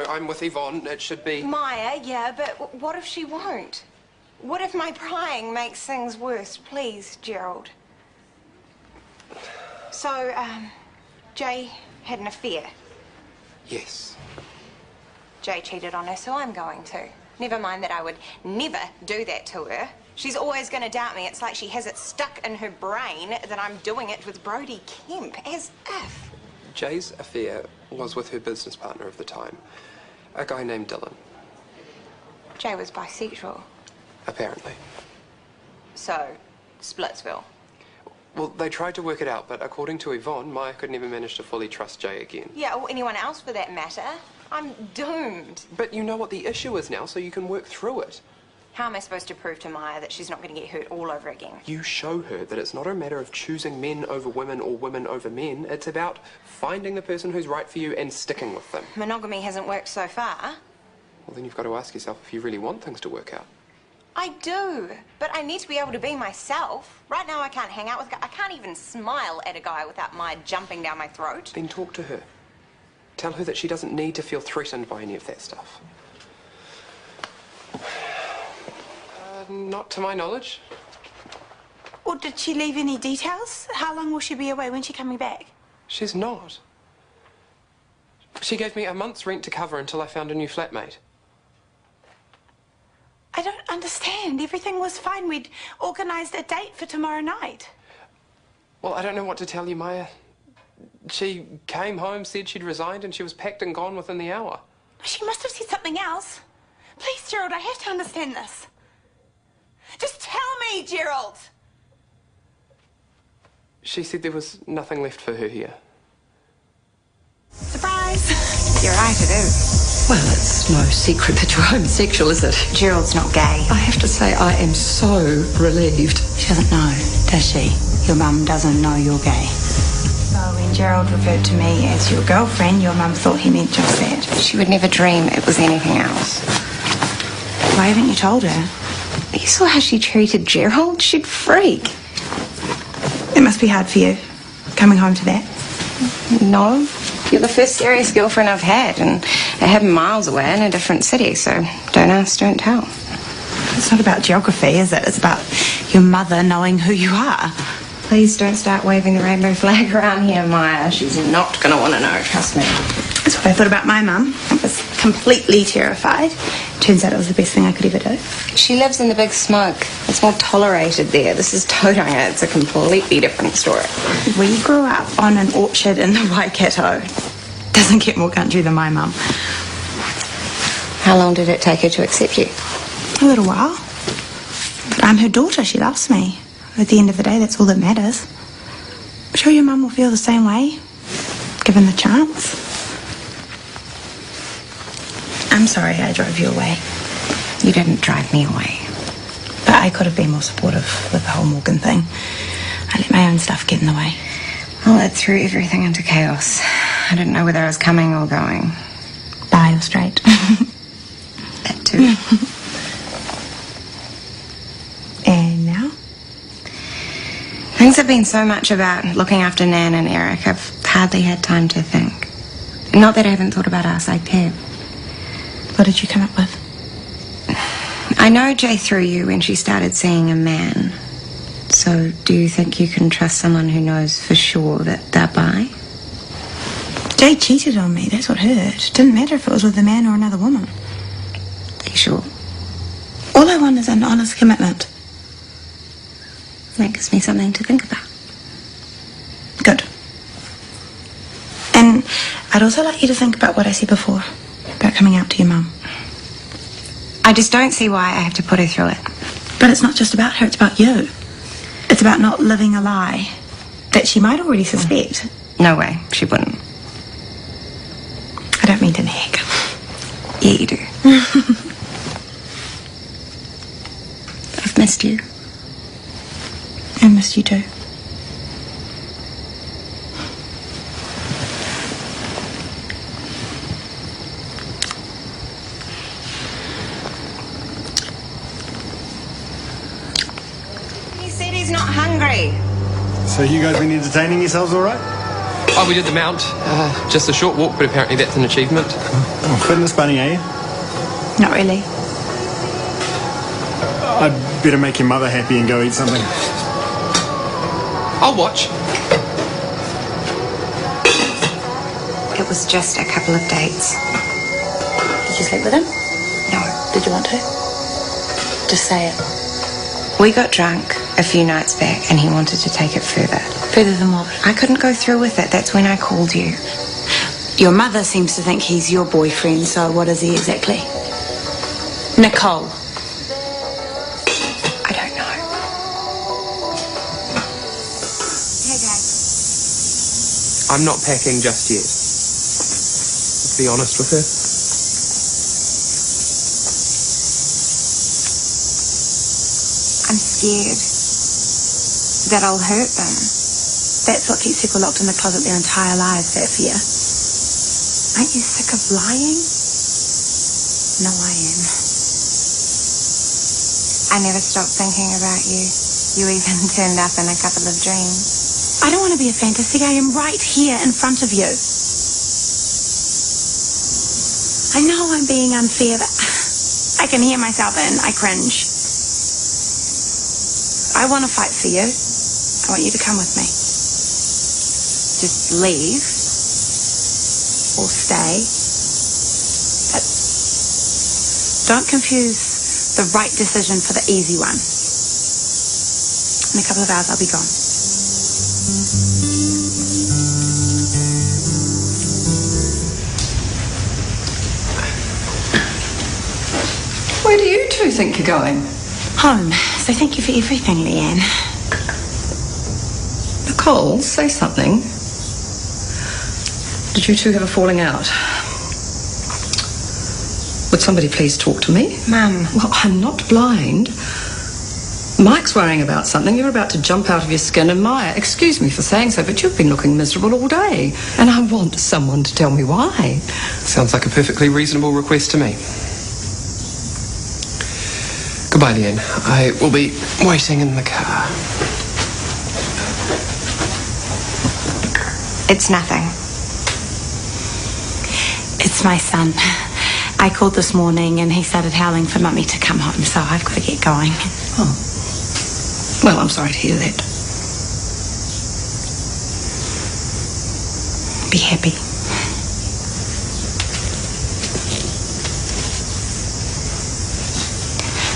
I'm with Yvonne. It should be... Maia, yeah, but what if she won't? What if my prying makes things worse? Please, Gerald. So, Jay had an affair. Yes. Jay cheated on her, so I'm going to. Never mind that I would never do that to her. She's always going to doubt me. It's like she has it stuck in her brain that I'm doing it with Brodie Kemp, as if. Jay's affair was with her business partner of the time, a guy named Dylan. Jay was bisexual. Apparently. So, Splitsville. Well, they tried to work it out, but according to Yvonne, Maia could never manage to fully trust Jay again. Yeah, or anyone else for that matter. I'm doomed. But you know what the issue is now, so you can work through it. How am I supposed to prove to Maia that she's not going to get hurt all over again? You show her that it's not a matter of choosing men over women or women over men. It's about finding the person who's right for you and sticking with them. Monogamy hasn't worked so far. Well, then you've got to ask yourself if you really want things to work out. I do, but I need to be able to be myself. Right now I can't hang out with a guy. I can't even smile at a guy without Maia jumping down my throat. Then talk to her. Tell her that she doesn't need to feel threatened by any of that stuff. Not to my knowledge. Or did she leave any details? How long will she be away? When's she coming back? She's not. She gave me a month's rent to cover until I found a new flatmate. I don't understand. Everything was fine. We'd organised a date for tomorrow night. Well, I don't know what to tell you, Maia. She came home, said she'd resigned, and she was packed and gone within the hour. She must have said something else. Please, Gerald, I have to understand this. Just tell me, Gerald! She said there was nothing left for her here. Surprise! You're right, it is. Well, it's no secret that you're homosexual, is it? Gerald's not gay. I have to say, I am so relieved. She doesn't know, does she? Your mum doesn't know you're gay. So when Gerald referred to me as your girlfriend, your mum thought he meant just that. She would never dream it was anything else. Why haven't you told her? You saw how she treated Gerald? She'd freak. It must be hard for you, coming home to that. No. You're the first serious girlfriend I've had, and I have miles away in a different city, so don't ask, don't tell. It's not about geography, is it? It's about your mother knowing who you are. Please don't start waving the rainbow flag around here, Maya. She's not going to want to know, trust me. That's what I thought about my mum. I was completely terrified. Turns out it was the best thing I could ever do. She lives in the big smoke. It's more tolerated there. This is Tauranga. It's a completely different story. We grew up on an orchard in the Waikato. Doesn't get more country than my mum. How long did it take her to accept you? A little while. But I'm her daughter. She loves me. At the end of the day, that's all that matters. I'm sure your mum will feel the same way, given the chance. I'm sorry I drove you away. You didn't drive me away. But I could have been more supportive with the whole Morgan thing. I let my own stuff get in the way. Well, it threw everything into chaos. I didn't know whether I was coming or going. Bi or straight. That too. And now? Things have been so much about looking after Nan and Eric, I've hardly had time to think. Not that I haven't thought about us, I have. What did you come up with? I know Jay threw you when she started seeing a man. So do you think you can trust someone who knows for sure that they're bi? Jay cheated on me, that's what hurt. Didn't matter if it was with a man or another woman. Are you sure? All I want is an honest commitment. That gives me something to think about. Good. And I'd also like you to think about what I said before, about coming out to your mum. I just don't see why I have to put her through it. But it's not just about her, it's about you. It's about not living a lie that she might already suspect. No way, she wouldn't. I don't mean to nag. Yeah, you do. I've missed you. I missed you too. He said he's not hungry. So you guys been entertaining yourselves all right? Oh, we did the Mount. Just a short walk, but apparently that's an achievement. Oh, fitness bunny, are you? Not really. I'd better make your mother happy and go eat something. I'll watch. It was just a couple of dates. Did you sleep with him? No. Did you want to? Just say it. We got drunk a few nights back and he wanted to take it further. Further than what? I couldn't go through with it. That's when I called you. Your mother seems to think he's your boyfriend, so what is he exactly? Nicole. I don't know. Hey, Dad. I'm not packing just yet. Let's be honest with her. I'm scared that I'll hurt them. That's what keeps people locked in the closet their entire lives, that fear. Aren't you sick of lying? No, I am. I never stopped thinking about you. You even turned up in a couple of dreams. I don't want to be a fantasy. I am right here in front of you. I know I'm being unfair, but I can hear myself and I cringe. I want to fight for you. I want you to come with me. Just leave or stay. But don't confuse the right decision for the easy one. In a couple of hours, I'll be gone. Where do you two think you're going? Home. So thank you for everything, Leanne. Nicole, say something. Did you two have a falling out? Would somebody please talk to me? Mum. Well, I'm not blind. Mike's worrying about something. You're about to jump out of your skin. And Maia, excuse me for saying so, but you've been looking miserable all day. And I want someone to tell me why. Sounds like a perfectly reasonable request to me. Goodbye, Leanne. I will be waiting in the car. It's nothing. It's my son. I called this morning and he started howling for Mummy to come home, so I've got to get going. Oh. Well, I'm sorry to hear that. Be happy.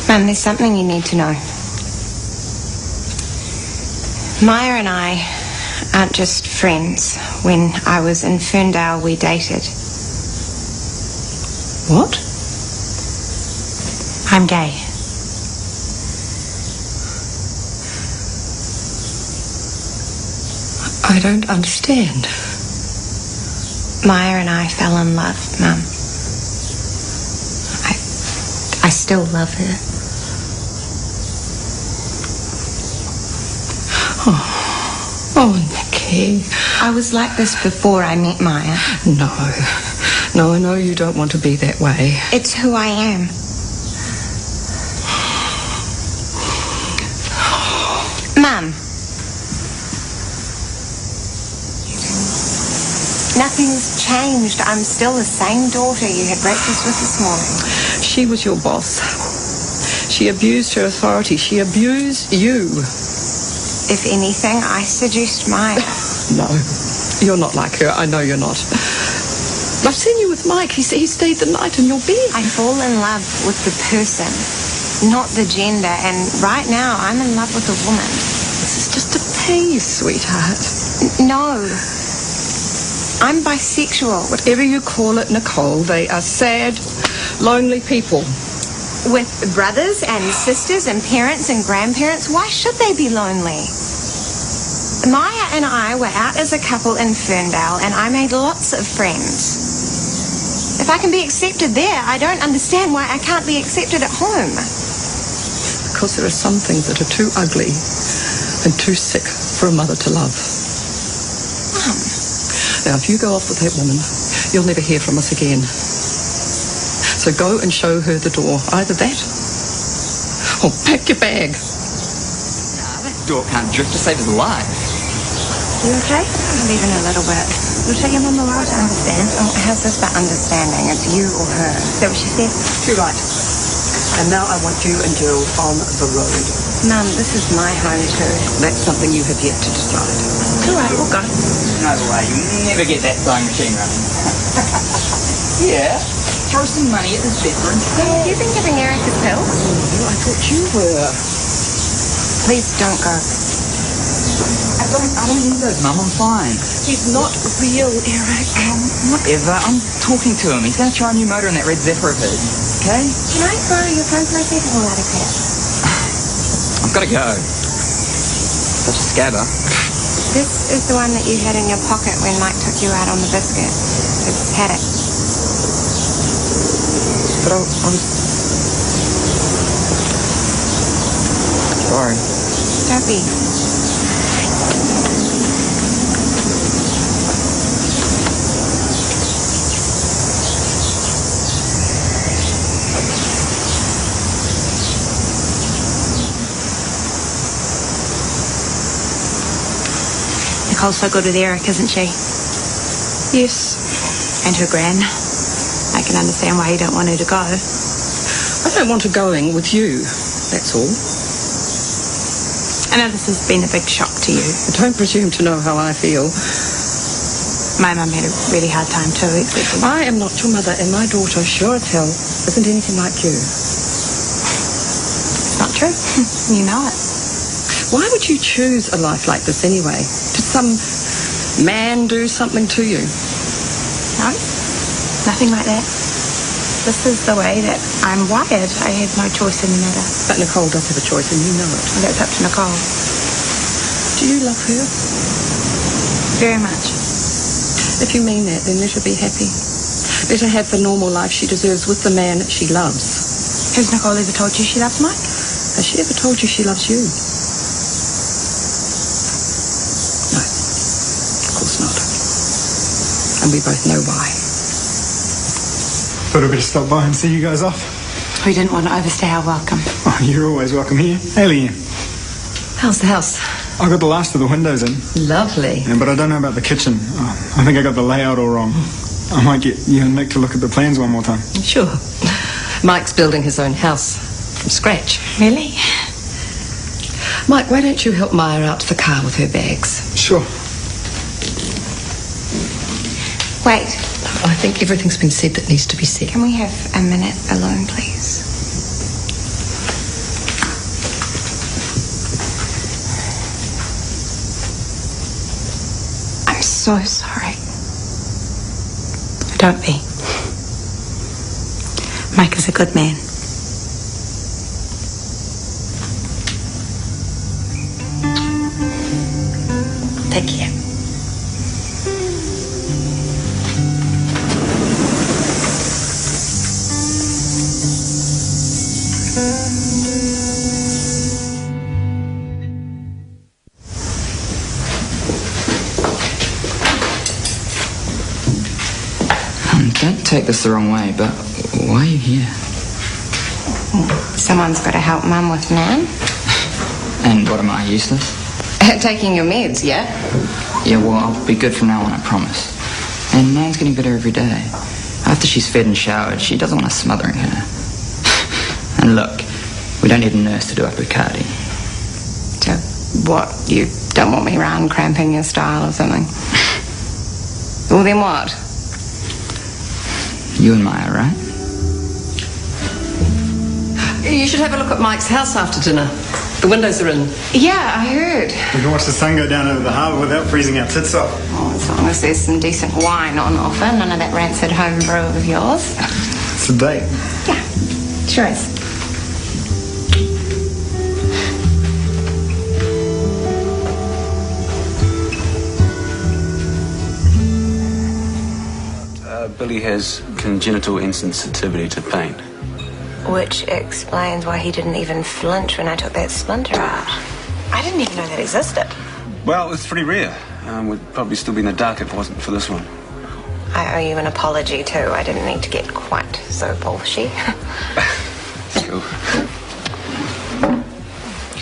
Mum, there's something you need to know. Maia and I aren't just friends. When I was in Ferndale, we dated. What? I'm gay. I don't understand. Maia and I fell in love, Mum. I still love her. Oh, Nikki. I was like this before I met Maia. No. No, I know you don't want to be that way. It's who I am. Mum. Nothing's changed. I'm still the same daughter you had breakfast with this morning. She was your boss. She abused her authority. She abused you. If anything, I seduced Maia. No, you're not like her. I know you're not. I've seen you with Mike. He stayed the night in your bed. I fall in love with the person, not the gender. And right now, I'm in love with a woman. This is just a phase, sweetheart. No. I'm bisexual. Whatever you call it, Nicole, they are sad, lonely people. With brothers and sisters and parents and grandparents, why should they be lonely? Maia and I were out as a couple in Ferndale, and I made lots of friends. If I can be accepted there, I don't understand why I can't be accepted at home. Because there are some things that are too ugly and too sick for a mother to love. Mum. Now, if you go off with that woman, you'll never hear from us again. So go and show her the door. Either that, or pack your bag. Nah, that door can't drift to save his life. You okay? Not even a little bit. We'll take your mum a while to understand. Oh, how's this about understanding? It's you or her. Is that what she said? You're right. And now I want you and Jill on the road. Mum, this is my home too. That's something you have yet to decide. It's all right, we'll go. No way, you'll never get that sewing machine running. Yeah, throw some money at this bedroom. Have you been giving Eric his pills? Oh, I thought you were. Please don't go. I don't need those, Mum. I'm fine. He's not real, Eric. Whatever. I'm talking to him. He's going to try a new motor in that red Zephyr of his. Okay? Can I borrow your phone for a second while I declare? I've got to go. Such a scabber. This is the one that you had in your pocket when Mike took you out on the biscuit. It's had it. But I was... Sorry. Don't be. Nicole's so good with Eric, isn't she? Yes. And her gran. I can understand why you don't want her to go. I don't want her going with you, that's all. I know this has been a big shock to you. But don't presume to know how I feel. My mum had a really hard time too, accepting. I am not your mother, and my daughter, sure as hell, isn't anything like you. It's not true. You know it. Why would you choose a life like this anyway? Did some man do something to you? No, nothing like that. This is the way that I'm wired. I have no choice in the matter. But Nicole does have a choice, and you know it. Well, that's up to Nicole. Do you love her? Very much. If you mean that, then let her be happy. Let her have the normal life she deserves with the man that she loves. Has Nicole ever told you she loves Mike? Has she ever told you she loves you? No. Of course not. And we both know why. Thought I'd better stop by and see you guys off. We didn't want to overstay our welcome. Oh, you're always welcome here. Hey, Liam. How's the house? I got the last of the windows in. Lovely. Yeah, but I don't know about the kitchen. I think I got the layout all wrong. I might get you and Nick to look at the plans one more time. Sure. Mike's building his own house from scratch. Really? Mike, why don't you help Maia out to the car with her bags? Sure. Wait. I think everything's been said that needs to be said. Can we have a minute alone, please? I'm so sorry. Don't be. Mike is a good man. Take care. Don't take this the wrong way, but why are you here? Someone's got to help Mum with Nan. And what, am I useless? Taking your meds, yeah? Yeah, well, I'll be good from now on, I promise. And Nan's getting better every day. After she's fed and showered, she doesn't want us smothering her. And look, we don't need a nurse to do up her cardi. So, what? You don't want me round cramping your style or something? Well, then what? You and Maia, right? You should have a look at Mike's house after dinner. The windows are in. Yeah, I heard. We can watch the sun go down over the harbour without freezing our tits off. Oh, as long as there's some decent wine on offer, none of that rancid home brew of yours. It's a date. Yeah, sure is. Billy has congenital insensitivity to pain. Which explains why he didn't even flinch when I took that splinter out. I didn't even know that existed. Well, it's pretty rare. We'd probably still be in the dark if it wasn't for this one. I owe you an apology, too. I didn't need to get quite so bullshy. Cool.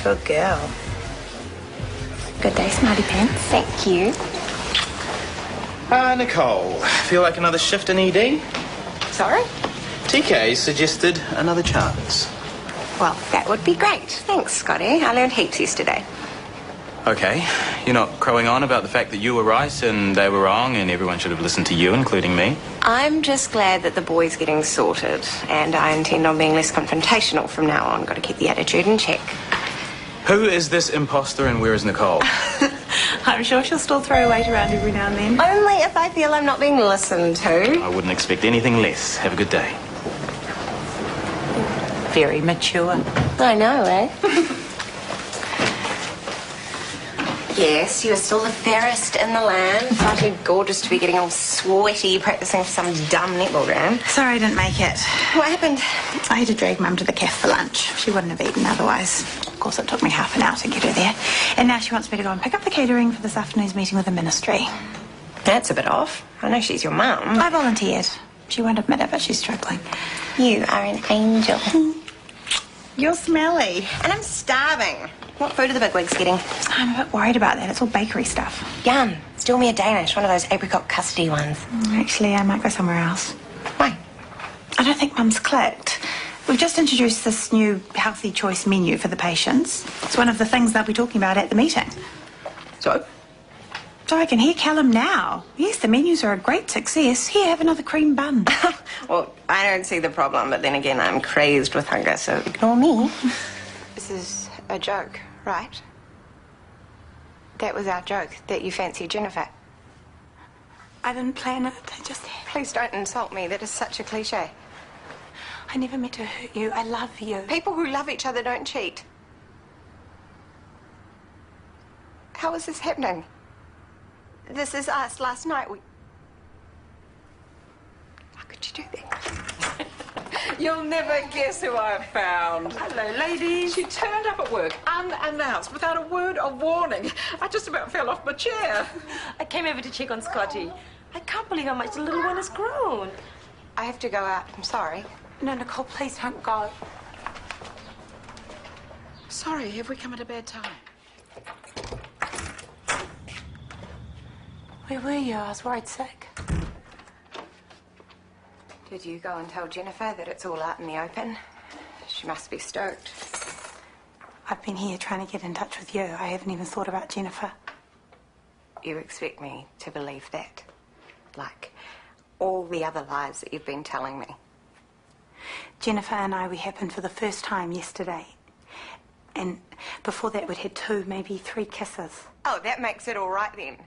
Good girl. Good day, Smarty Pants. Thank you. Nicole, feel like another shift in ED? Sorry? TK suggested another chance. Well, that would be great. Thanks, Scotty. I learned heaps yesterday. Okay, you're not crowing on about the fact that you were right and they were wrong and everyone should have listened to you, including me? I'm just glad that the boy's getting sorted, and I intend on being less confrontational from now on. Got to keep the attitude in check. Who is this imposter and where is Nicole? I'm sure she'll still throw weight around every now and then. Only if I feel I'm not being listened to. I wouldn't expect anything less. Have a good day. Very mature. I know, eh? Yes, you are still the fairest in the land. Far too gorgeous to be getting all sweaty practicing for some dumb netball game. Sorry I didn't make it. What happened? I had to drag Mum to the cafe for lunch. She wouldn't have eaten otherwise. Of course, it took me half an hour to get her there. And now she wants me to go and pick up the catering for this afternoon's meeting with the ministry. That's a bit off. I know she's your mum. I volunteered. She won't admit it, but she's struggling. You are an angel. You're smelly. And I'm starving. What food are the bigwigs getting? I'm a bit worried about that. It's all bakery stuff. Yum. Still me a Danish, one of those apricot custody ones. Actually, I might go somewhere else. Why? I don't think Mum's clicked. We've just introduced this new healthy choice menu for the patients. It's one of the things they'll be talking about at the meeting. So I can hear Callum now. Yes, the menus are a great success. Here, have another cream bun. Well, I don't see the problem, but then again, I'm crazed with hunger, so ignore me. This is a joke, right? That was our joke, that you fancied Jennifer. I didn't plan it. I just... Please don't insult me. That is such a cliche. I never meant to hurt you. I love you. People who love each other don't cheat. How is this happening? This is us last night. How could you do that? You'll never guess who I found. Hello, ladies. She turned up at work unannounced, without a word of warning. I just about fell off my chair. I came over to check on Scotty. I can't believe how much the little one has grown. I have to go out. I'm sorry. No, Nicole, please don't go. Sorry, have we come at a bad time? Where were you? I was worried sick. Did you go and tell Jennifer that it's all out in the open? She must be stoked. I've been here trying to get in touch with you. I haven't even thought about Jennifer. You expect me to believe that? Like all the other lies that you've been telling me? Jennifer and I, we happened for the first time yesterday. And before that, we'd had 2, maybe 3 kisses. Oh, that makes it all right then.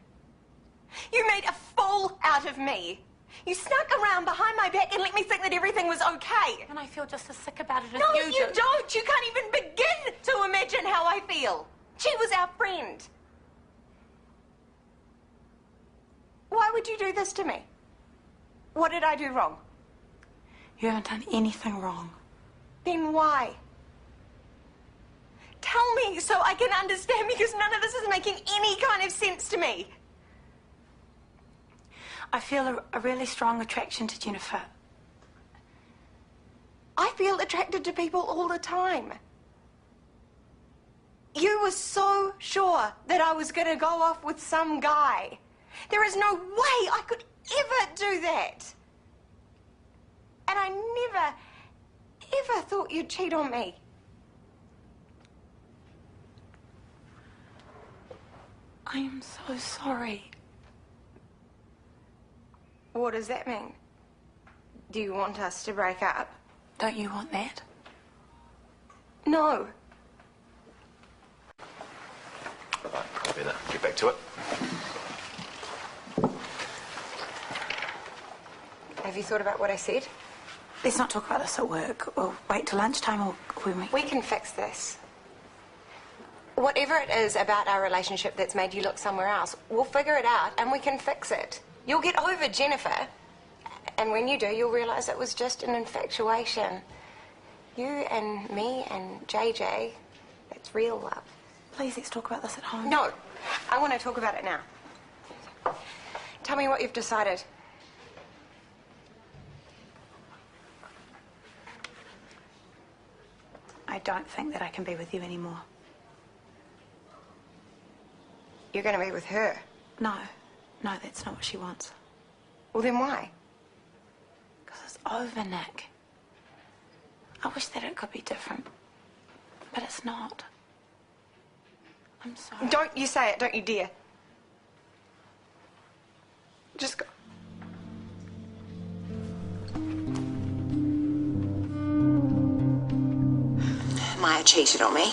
You made a fool out of me. You snuck around behind my back and let me think that everything was okay. And I feel just as sick about it as no, you do. No, you don't. You can't even begin to imagine how I feel. She was our friend. Why would you do this to me? What did I do wrong? You haven't done anything wrong. Then why? Tell me so I can understand, because none of this is making any kind of sense to me. I feel a really strong attraction to Jennifer. I feel attracted to people all the time. You were so sure that I was going to go off with some guy. There is no way I could ever do that. And I never, ever thought you'd cheat on me. I am so sorry. What does that mean? Do you want us to break up? Don't you want that? No. Right, I better get back to it. Have you thought about what I said? Let's not talk about this at work. We'll wait till lunchtime or when we... We can fix this. Whatever it is about our relationship that's made you look somewhere else, we'll figure it out and we can fix it. You'll get over Jennifer, and when you do, you'll realise it was just an infatuation. You and me and JJ, that's real love. Please, let's talk about this at home. No, I want to talk about it now. Tell me what you've decided. I don't think that I can be with you anymore. You're going to be with her? No. No, that's not what she wants. Well, then why? Because it's over, Nick. I wish that it could be different, but it's not. I'm sorry. Don't you say it, don't you dare. Just go. Maia cheated on me,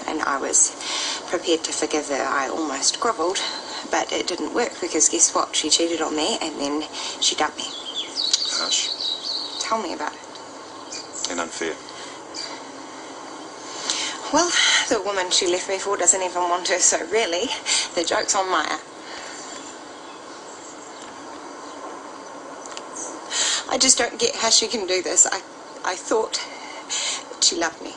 and I was prepared to forgive her. I almost grovelled. But it didn't work, because guess what? She cheated on me and then she dumped me. Harsh. Tell me about it. And unfair. Well, the woman she left me for doesn't even want her, so really, the joke's on Maia. I just don't get how she can do this. I thought she loved me.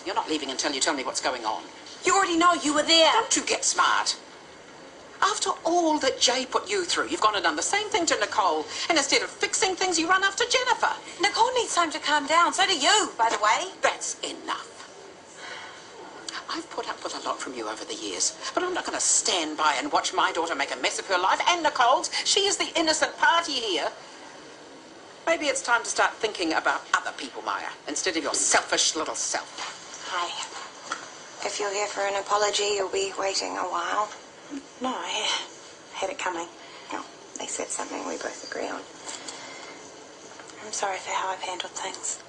You're not leaving until you tell me what's going on. You already know you were there. Don't you get smart. After all that Jay put you through, you've gone and done the same thing to Nicole, and instead of fixing things, you run after Jennifer. Nicole needs time to calm down. So do you, by the way. That's enough. I've put up with a lot from you over the years, but I'm not going to stand by and watch my daughter make a mess of her life, and Nicole's. She is the innocent party here. Maybe it's time to start thinking about other people, Maia, instead of your selfish little self. Hi. If you're here for an apology, you'll be waiting a while. No, I had it coming. No, they said something we both agree on. I'm sorry for how I've handled things.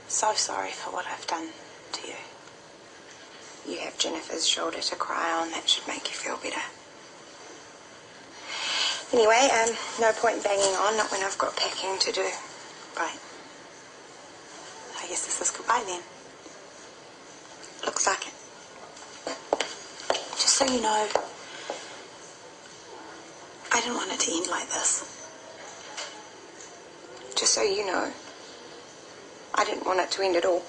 So sorry for what I've done to you. You have Jennifer's shoulder to cry on. That should make you feel better. Anyway, no point banging on, not when I've got packing to do. Right. I guess this is goodbye then. Looks like it. Just so you know, I didn't want it to end like this. Just so you know, I didn't want it to end at all.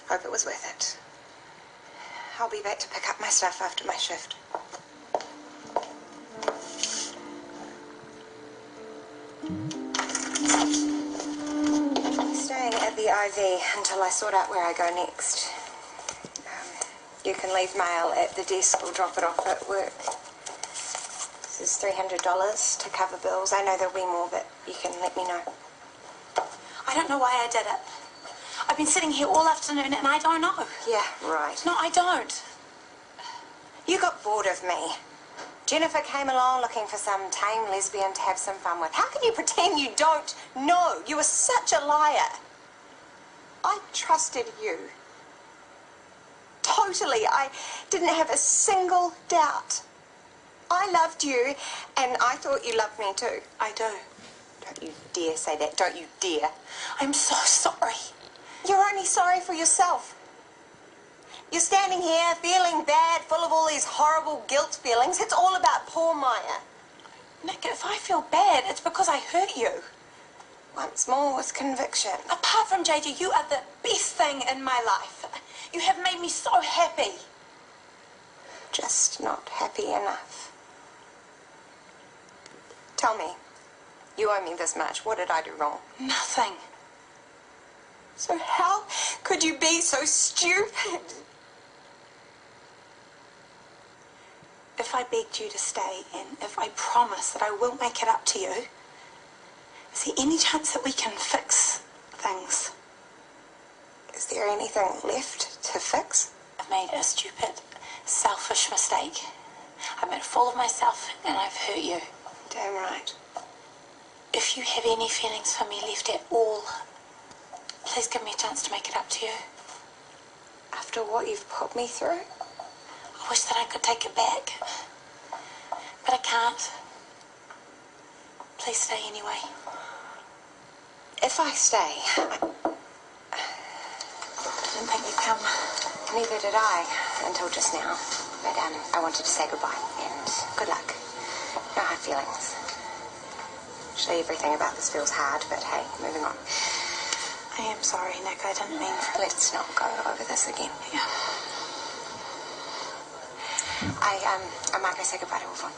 Hope it was worth it. I'll be back to pick up my stuff after my shift. I'm staying at the IV until I sort out where I go next. You can leave mail at the desk or drop it off at work. This is $300 to cover bills. I know there'll be more, but you can let me know. I don't know why I did it. I've been sitting here all afternoon and I don't know. Yeah, right. No, I don't. You got bored of me. Jennifer came along looking for some tame lesbian to have some fun with. How can you pretend you don't know? You were such a liar. I trusted you. Totally. I didn't have a single doubt. I loved you, and I thought you loved me too. I do. Don't you dare say that. Don't you dare. I'm so sorry. You're only sorry for yourself. You're standing here feeling bad, full of all these horrible guilt feelings. It's all about poor Maia. Nick, if I feel bad, it's because I hurt you. Once more with conviction. Apart from JJ, you are the best thing in my life. You have made me so happy. Just not happy enough. Tell me, you owe me this much. What did I do wrong? Nothing. So how could you be so stupid? If I begged you to stay and if I promise that I will make it up to you, is there any chance that we can fix things? Is there anything left to fix? I've made a stupid, selfish mistake. I've made a fool of myself and I've hurt you. Damn right. If you have any feelings for me left at all, please give me a chance to make it up to you. After what you've put me through? I wish that I could take it back, but I can't. Please stay anyway. If I stay, I didn't think you'd come. Neither did I, until just now. But I wanted to say goodbye and good luck. No hard feelings. Actually, everything about this feels hard, but hey, moving on. I am sorry, Nick. I didn't mean for... Let's not go over this again. Yeah. I might go say goodbye to Wolfon.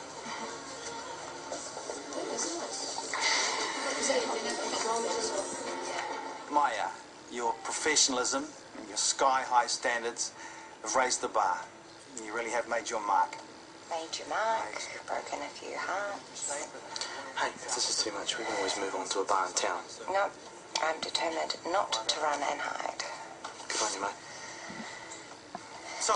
Maia, your professionalism and your sky-high standards have raised the bar. You really have made your mark. Made your mark, broken a few hearts. Hey, if this is too much, we can always move on to a bar in town. No, I'm determined not to run and hide. Good on you, mate. So,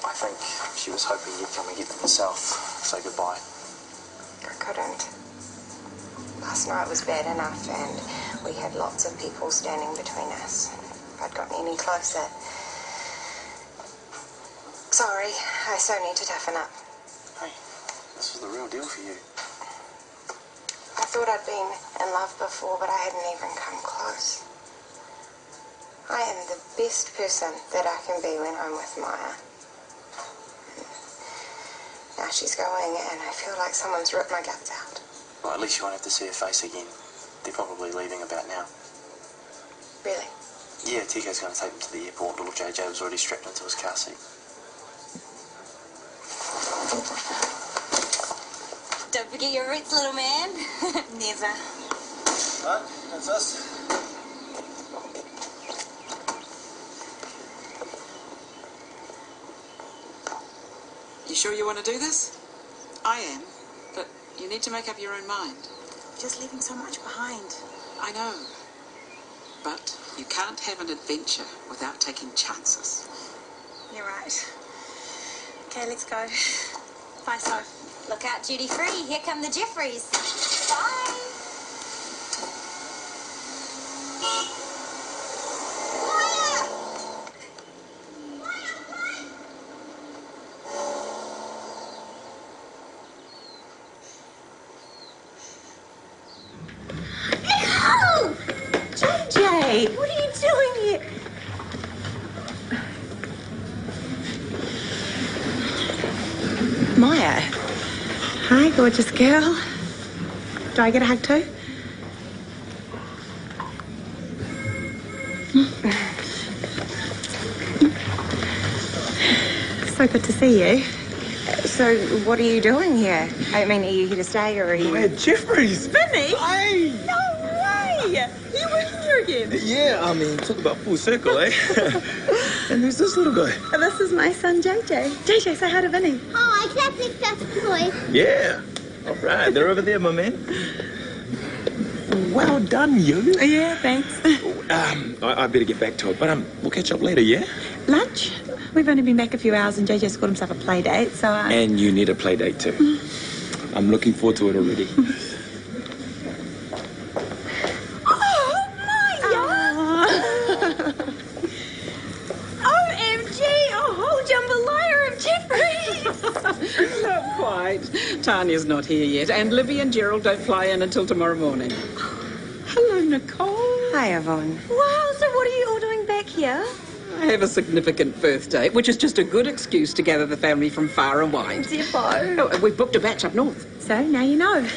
I think she was hoping you'd come and get them yourself. Say goodbye. I couldn't. Last night was bad enough, and we had lots of people standing between us. If I'd gotten any closer... Sorry, I so need to toughen up. Hey, this was the real deal for you. I thought I'd been in love before, but I hadn't even come close. I am the best person that I can be when I'm with Maia. Now she's going, and I feel like someone's ripped my guts out. Well, at least you won't have to see her face again. They're probably leaving about now. Really? Yeah, TK's going to take them to the airport. Little JJ was already strapped into his car seat. Don't forget your roots, little man. Never. right, that's us. You sure you want to do this? I am, but you need to make up your own mind. just leaving so much behind. I know. But you can't have an adventure without taking chances. You're right. Okay, let's go. Bye, Soph. Look out, duty free. Here come the Jeffreys. Bye. Nicole! JJ, what are you doing here? Maia. Hi, gorgeous girl. Do I get a hug too? So good to see you. So, what are you doing here? I mean, are you here to stay or are you... We're Jeffreys. Vinny? Hey! No way! You working here again? Yeah, I mean, talk about full circle, eh? And who's this little guy? This is my son, JJ. JJ, say hi to Vinny. Hi, clap, boy. Yeah. All right, they're over there, my man. Well done, you. Yeah, thanks. I better get back to it, but we'll catch up later, yeah? Lunch? We've only been back a few hours and JJ's got himself a play date, so... And you need a play date too. I'm looking forward to it already. Oh, Maia! OMG, a whole jambalaya of Jeffreys! Not quite. Tanya's not here yet, and Libby and Gerald don't fly in until tomorrow morning. Hello, Nicole. Hi, Yvonne. Wow, so what are you all doing back here? I have a significant birthday, which is just a good excuse to gather the family from far and wide. Zippo. We've booked a batch up north. So, now you know.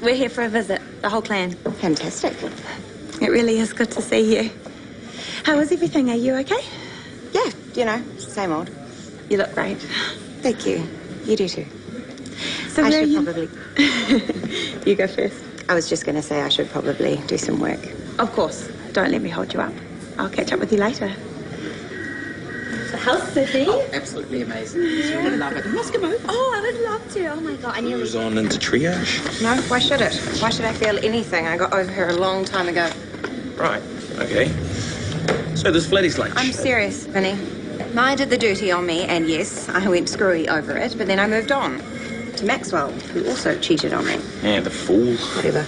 We're here for a visit, the whole clan. Fantastic. It really is good to see you. How is everything? Are you okay? Yeah, you know, same old. You look great. Thank you. You do too. So I where are should you? probably... You go first. I was just going to say I should probably do some work. Of course. Don't let me hold you up. I'll catch up with you later. How's Sydney? Oh, absolutely amazing. You're going to love it. You must come over. Oh, I would love to. Oh, my God. I nearly... Moves on into triage. No, why should it? Why should I feel anything? I got over her a long time ago. Right, okay. So there's Fleddy's lunch. I'm serious, Vinny. Maya did the dirty on me, and yes, I went screwy over it, but then I moved on to Maxwell, who also cheated on me. Yeah, the fool. Whatever.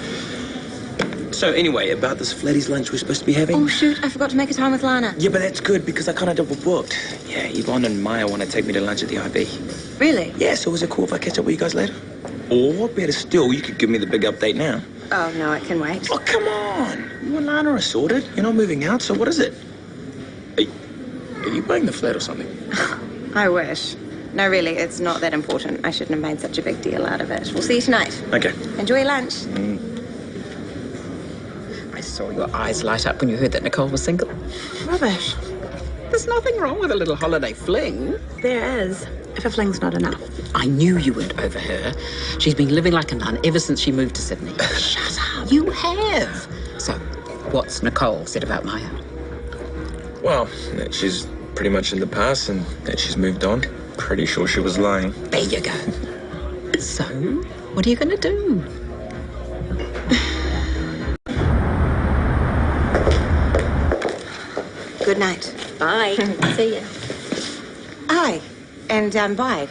So anyway, about this Fleddy's lunch we're supposed to be having. Oh, shoot, I forgot to make a time with Lana. Yeah, but that's good because I kind of double booked. Yeah, Yvonne and Maya want to take me to lunch at the IB. Really? Yeah, so is it cool if I catch up with you guys later? Or better still, you could give me the big update now. Oh, no, it can wait. Oh, come on. You and Lana are sorted. You're not moving out, so what is it? Are you buying the flat or something? I wish. No, really, it's not that important. I shouldn't have made such a big deal out of it. We'll see you tonight. Okay. Enjoy your lunch. I saw your eyes light up when you heard that Nicole was single. Rubbish. There's nothing wrong with a little holiday fling. There is. If a fling's not enough. I knew you weren't over her. She's been living like a nun ever since she moved to Sydney. Shut up. You have. So, what's Nicole said about Maya? Well, that she's pretty much in the past and that she's moved on. Pretty sure she was lying. There you go. So, what are you going to do? Good night. Bye. See ya. Hi. And bye.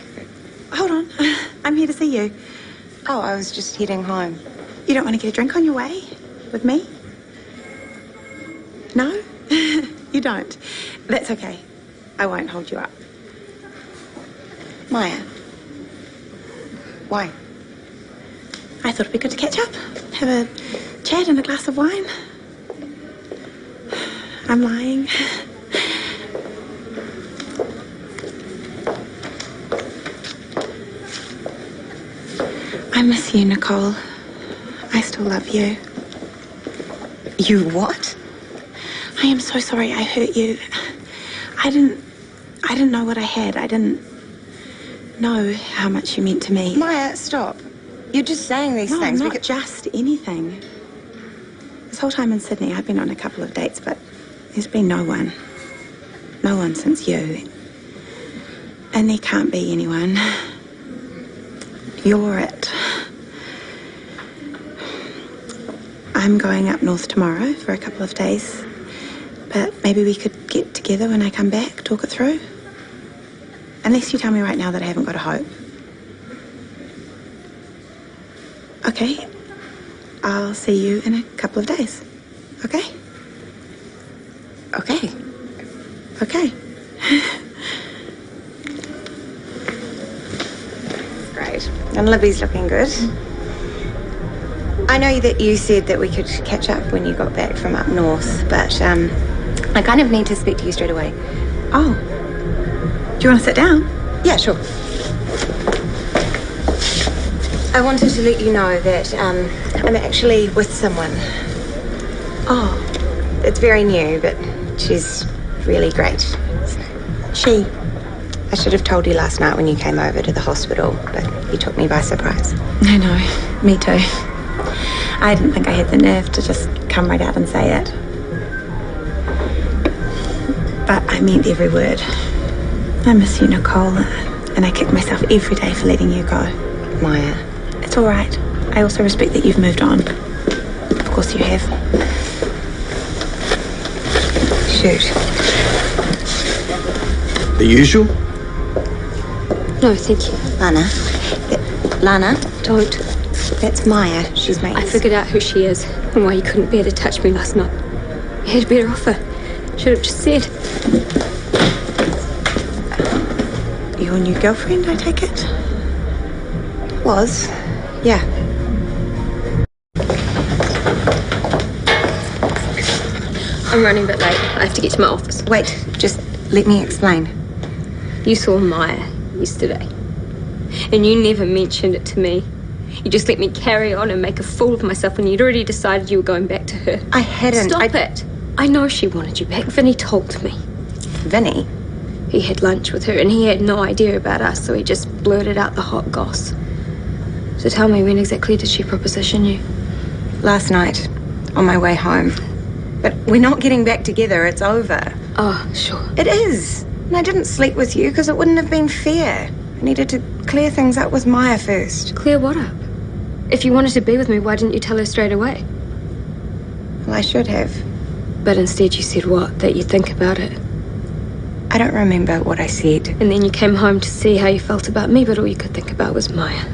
Hold on. I'm here to see you. Oh, I was just heading home. You don't want to get a drink on your way? With me? No? You don't? That's okay. I won't hold you up. Maya. Why? I thought it'd be good to catch up. Have a chat and a glass of wine. I'm lying. I miss you, Nicole. I still love you. You what? I am so sorry I hurt you. I didn't know what I had. I didn't know how much you meant to me. Maya, stop. You're just saying these things. No, not just anything. This whole time in Sydney, I've been on a couple of dates, but there's been no one. No one since you. And there can't be anyone. You're it. I'm going up north tomorrow for a couple of days. But maybe we could get together when I come back, talk it through. Unless you tell me right now that I haven't got a hope. Okay. I'll see you in a couple of days. Okay? Okay. Okay. Great. And Libby's looking good. I know that you said that we could catch up when you got back from up north, but I kind of need to speak to you straight away. Oh. Do you want to sit down? Yeah, sure. I wanted to let you know that I'm actually with someone. Oh. It's very new, but she's really great. She? I should have told you last night when you came over to the hospital, but you took me by surprise. I know. Me too. I didn't think I had the nerve to just come right out and say it. But I meant every word. I miss you, Nicole, and I kick myself every day for letting you go. Maia. It's all right. I also respect that you've moved on. Of course you have. Shoot. The usual? No, thank you. Lana. Lana? Don't. That's Maia. She's my... I figured out who she is and why you couldn't bear to touch me last night. You had a better offer. Should have just said. Your new girlfriend, I take it? Was. Yeah. I'm running a bit late. I have to get to my office. Wait, just let me explain. You saw Maia yesterday, and you never mentioned it to me. You just let me carry on and make a fool of myself when you'd already decided you were going back to her. I hadn't. Stop it. I know she wanted you back. Vinny told me. Vinny? He had lunch with her, and he had no idea about us, so he just blurted out the hot goss. So tell me, when exactly did she proposition you? Last night, on my way home. But we're not getting back together. It's over. Oh, sure. It is. And I didn't sleep with you because it wouldn't have been fair. I needed to clear things up with Maia first. Clear what up? If you wanted to be with me, why didn't you tell her straight away? Well, I should have. But instead you said what? That you'd think about it? I don't remember what I said. And then you came home to see how you felt about me, but all you could think about was Maia.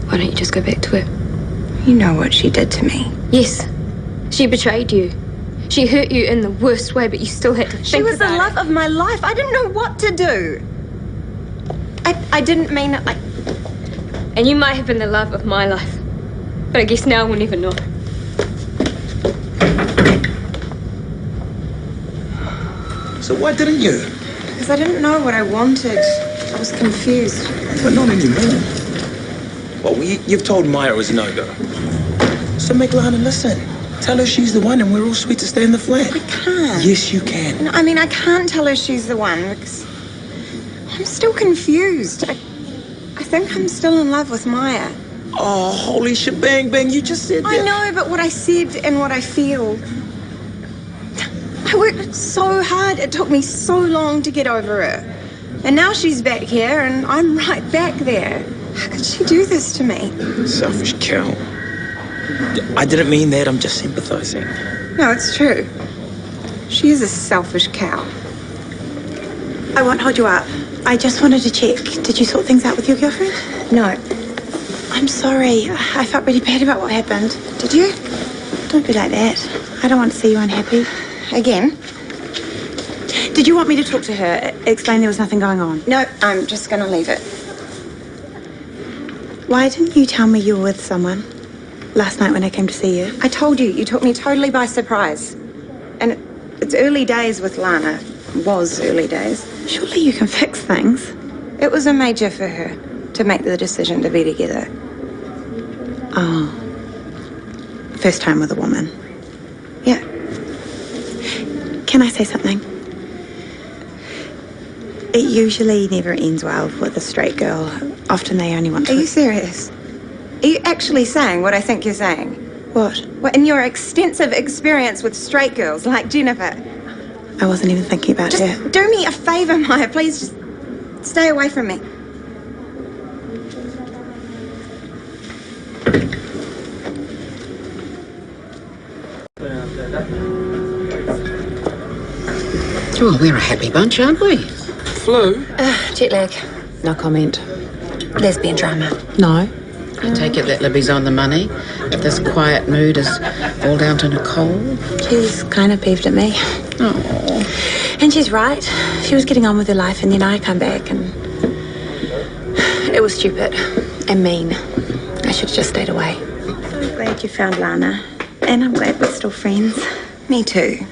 Why don't you just go back to her? You know what she did to me. Yes. She betrayed you. She hurt you in the worst way, but you still had to think about it. She was the love of my life. I didn't know what to do. I didn't mean it like... And you might have been the love of my life. But I guess now we'll never know. So why didn't you? Because I didn't know what I wanted. I was confused. But not anymore. Well, you've told Maia it was a no-go. So make Lana listen. Tell her she's the one and we're all sweet to stay in the flat. I can't. Yes, you can. No, I mean, I can't tell her she's the one because I'm still confused. I think I'm still in love with Maia. Oh, holy shebang bang, you just said that. I know, but what I said and what I feel... I worked so hard. It took me so long to get over her. And now she's back here and I'm right back there. How could she do this to me? Selfish cow. I didn't mean that. I'm just sympathizing. No, it's true. She is a selfish cow. I won't hold you up. I just wanted to check. Did you sort things out with your girlfriend? No. I'm sorry. I felt really bad about what happened. Did you? Don't be like that. I don't want to see you unhappy. Again? Did you want me to talk to her? Explain there was nothing going on? No, I'm just gonna leave it. Why didn't you tell me you were with someone last night when I came to see you? I told you. You took me totally by surprise. And it's early days with Lana. It was early days. Surely you can fix things. It was a major for her to make the decision to be together. Oh. First time with a woman. Yeah. Can I say something? It usually never ends well with a straight girl. Often they only want to... Are you serious? Are you actually saying what I think you're saying? What? Well, in your extensive experience with straight girls like Jennifer. I wasn't even thinking about her. Just do me a favor, Maia. Please just stay away from me. Well, we're a happy bunch, aren't we? Flu? Jet lag. No comment. Lesbian drama. No. I take it that Libby's on the money. If this quiet mood is all down to Nicole. She's kind of peeved at me. Oh. And she's right. She was getting on with her life, and then I come back, and it was stupid and mean. I should have just stayed away. I'm glad you found Lana, and I'm glad we're still friends. Me too.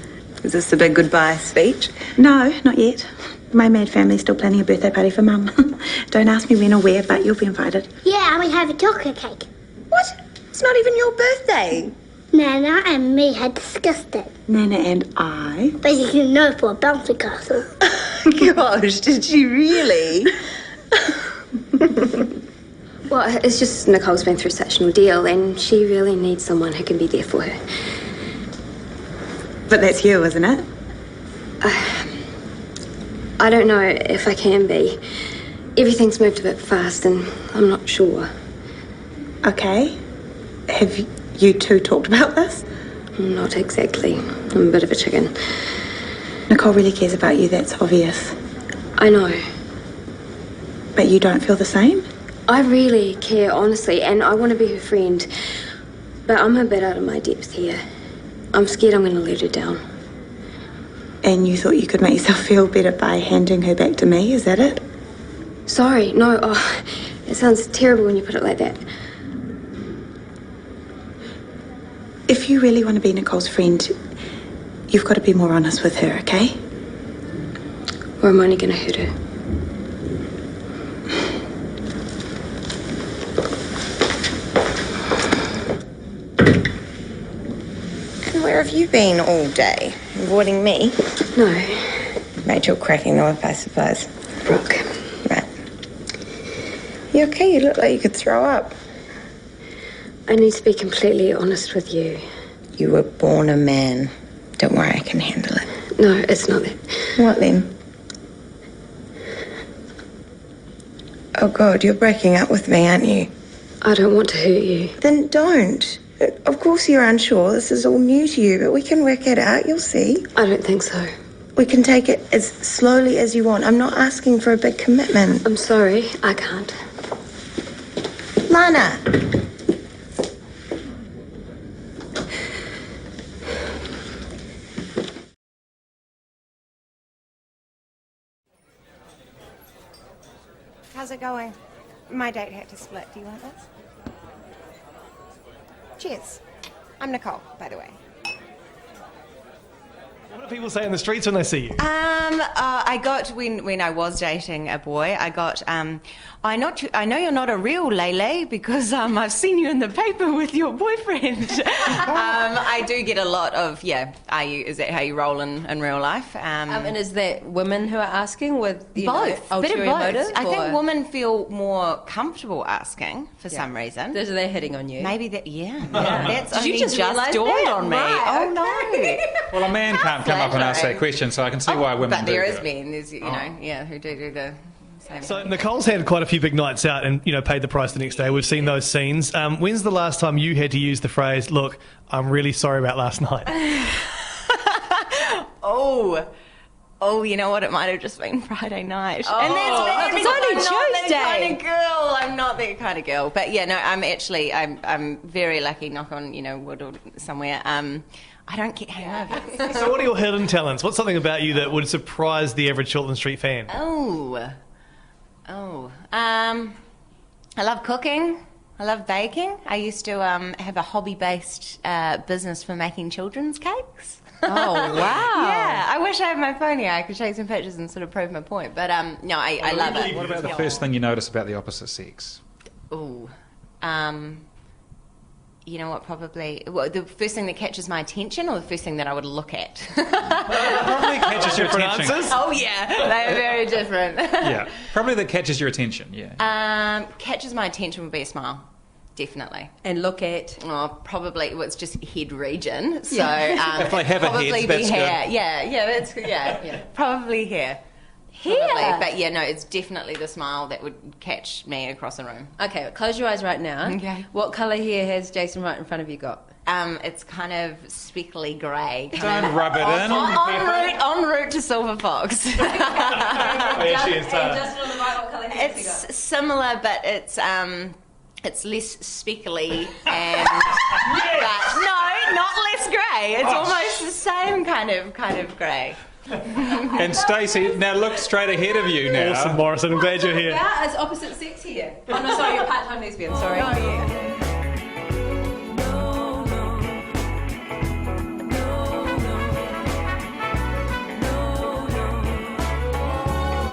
Is this the big goodbye speech? No, not yet. My mad family's still planning a birthday party for Mum. Don't ask me when or where, but you'll be invited. Yeah, and we have a chocolate cake. What? It's not even your birthday. Nana and me had discussed it. Nana and I? Basically, no for a bouncy castle. Gosh, did she really? Well, it's just Nicole's been through such an ordeal, and she really needs someone who can be there for her. But that's you, isn't it? I don't know if I can be. Everything's moved a bit fast, and I'm not sure. Okay. Have you two talked about this? Not exactly. I'm a bit of a chicken. Nicole really cares about you, that's obvious. I know. But you don't feel the same? I really care, honestly, and I want to be her friend. But I'm a bit out of my depth here. I'm scared I'm going to let her down. And you thought you could make yourself feel better by handing her back to me, is that it? Sorry, no. Oh, it sounds terrible when you put it like that. If you really want to be Nicole's friend, you've got to be more honest with her, okay? Or I'm only going to hurt her. And where have you been all day? Avoiding me? No. Rachel cracking the whip, I suppose. Brooke. Right. You okay? You look like you could throw up. I need to be completely honest with you. You were born a man. Don't worry, I can handle it. No, it's not that. What then? Oh, God, you're breaking up with me, aren't you? I don't want to hurt you. Then don't. Of course you're unsure. This is all new to you, but we can work it out. You'll see. I don't think so. We can take it as slowly as you want. I'm not asking for a big commitment. I'm sorry, I can't. Lana! How's it going? My date had to split. Do you want this? Cheers. I'm Nicole, by the way. What do people say in the streets when they see you? I got when I was dating a boy, I got I know you're not a real Lele because I've seen you in the paper with your boyfriend. I do get a lot of is that how you roll in real life? And is that women who are asking with both ulterior motives? I think women feel more comfortable asking for some reason. So they're hitting on you. Maybe that that's Did only you just realise dawned that? on me. Right, Oh no. Well, a man can't come up and ask that question, so I can see why women but do there do is it. men, there's who do the same. So Nicole's had quite a few big nights out and, paid the price the next day. We've seen those scenes. When's the last time you had to use the phrase, look, I'm really sorry about last night? Oh, you know what? It might have just been Friday night. Oh, and that's it's only Tuesday. I'm not that kind of girl. But yeah, no, I'm very lucky, knock on, wood or somewhere. I don't get hangovers. So what are your hidden talents? What's something about you that would surprise the average Shortland Street fan? I love cooking. I love baking. I used to have a hobby-based business for making children's cakes. Oh, wow. Yeah, I wish I had my phone here. I could show you some pictures and sort of prove my point. But no, I love it. What about the first thing you notice about the opposite sex? You know what, probably... Well, the first thing that catches my attention or the first thing that I would look at? Probably catches your attention. Oh, yeah. They're very different. Yeah, probably that catches your attention, yeah. Catches my attention would be a smile. Definitely. And look at? Oh, probably, it's just head region. So, if they have a probably head, that's hair. good. Yeah, that's good. Yeah. Probably hair. Probably. But yeah, no, it's definitely the smile that would catch me across the room. Okay, close your eyes right now. Okay. What colour hair has Jason right in front of you got? It's kind of speckly grey. Don't rub it in. En route to Silver Fox. Just on the right, what colour hair has he got? It's similar, but it's less speckly and but no, not less grey. It's almost the same kind of grey. And Stacey, now look straight ahead of you now. Awesome, Morrison. I'm glad you're here. Yeah, it's opposite sex here. Oh no, sorry, you're part-time lesbian. Sorry. Oh, yeah.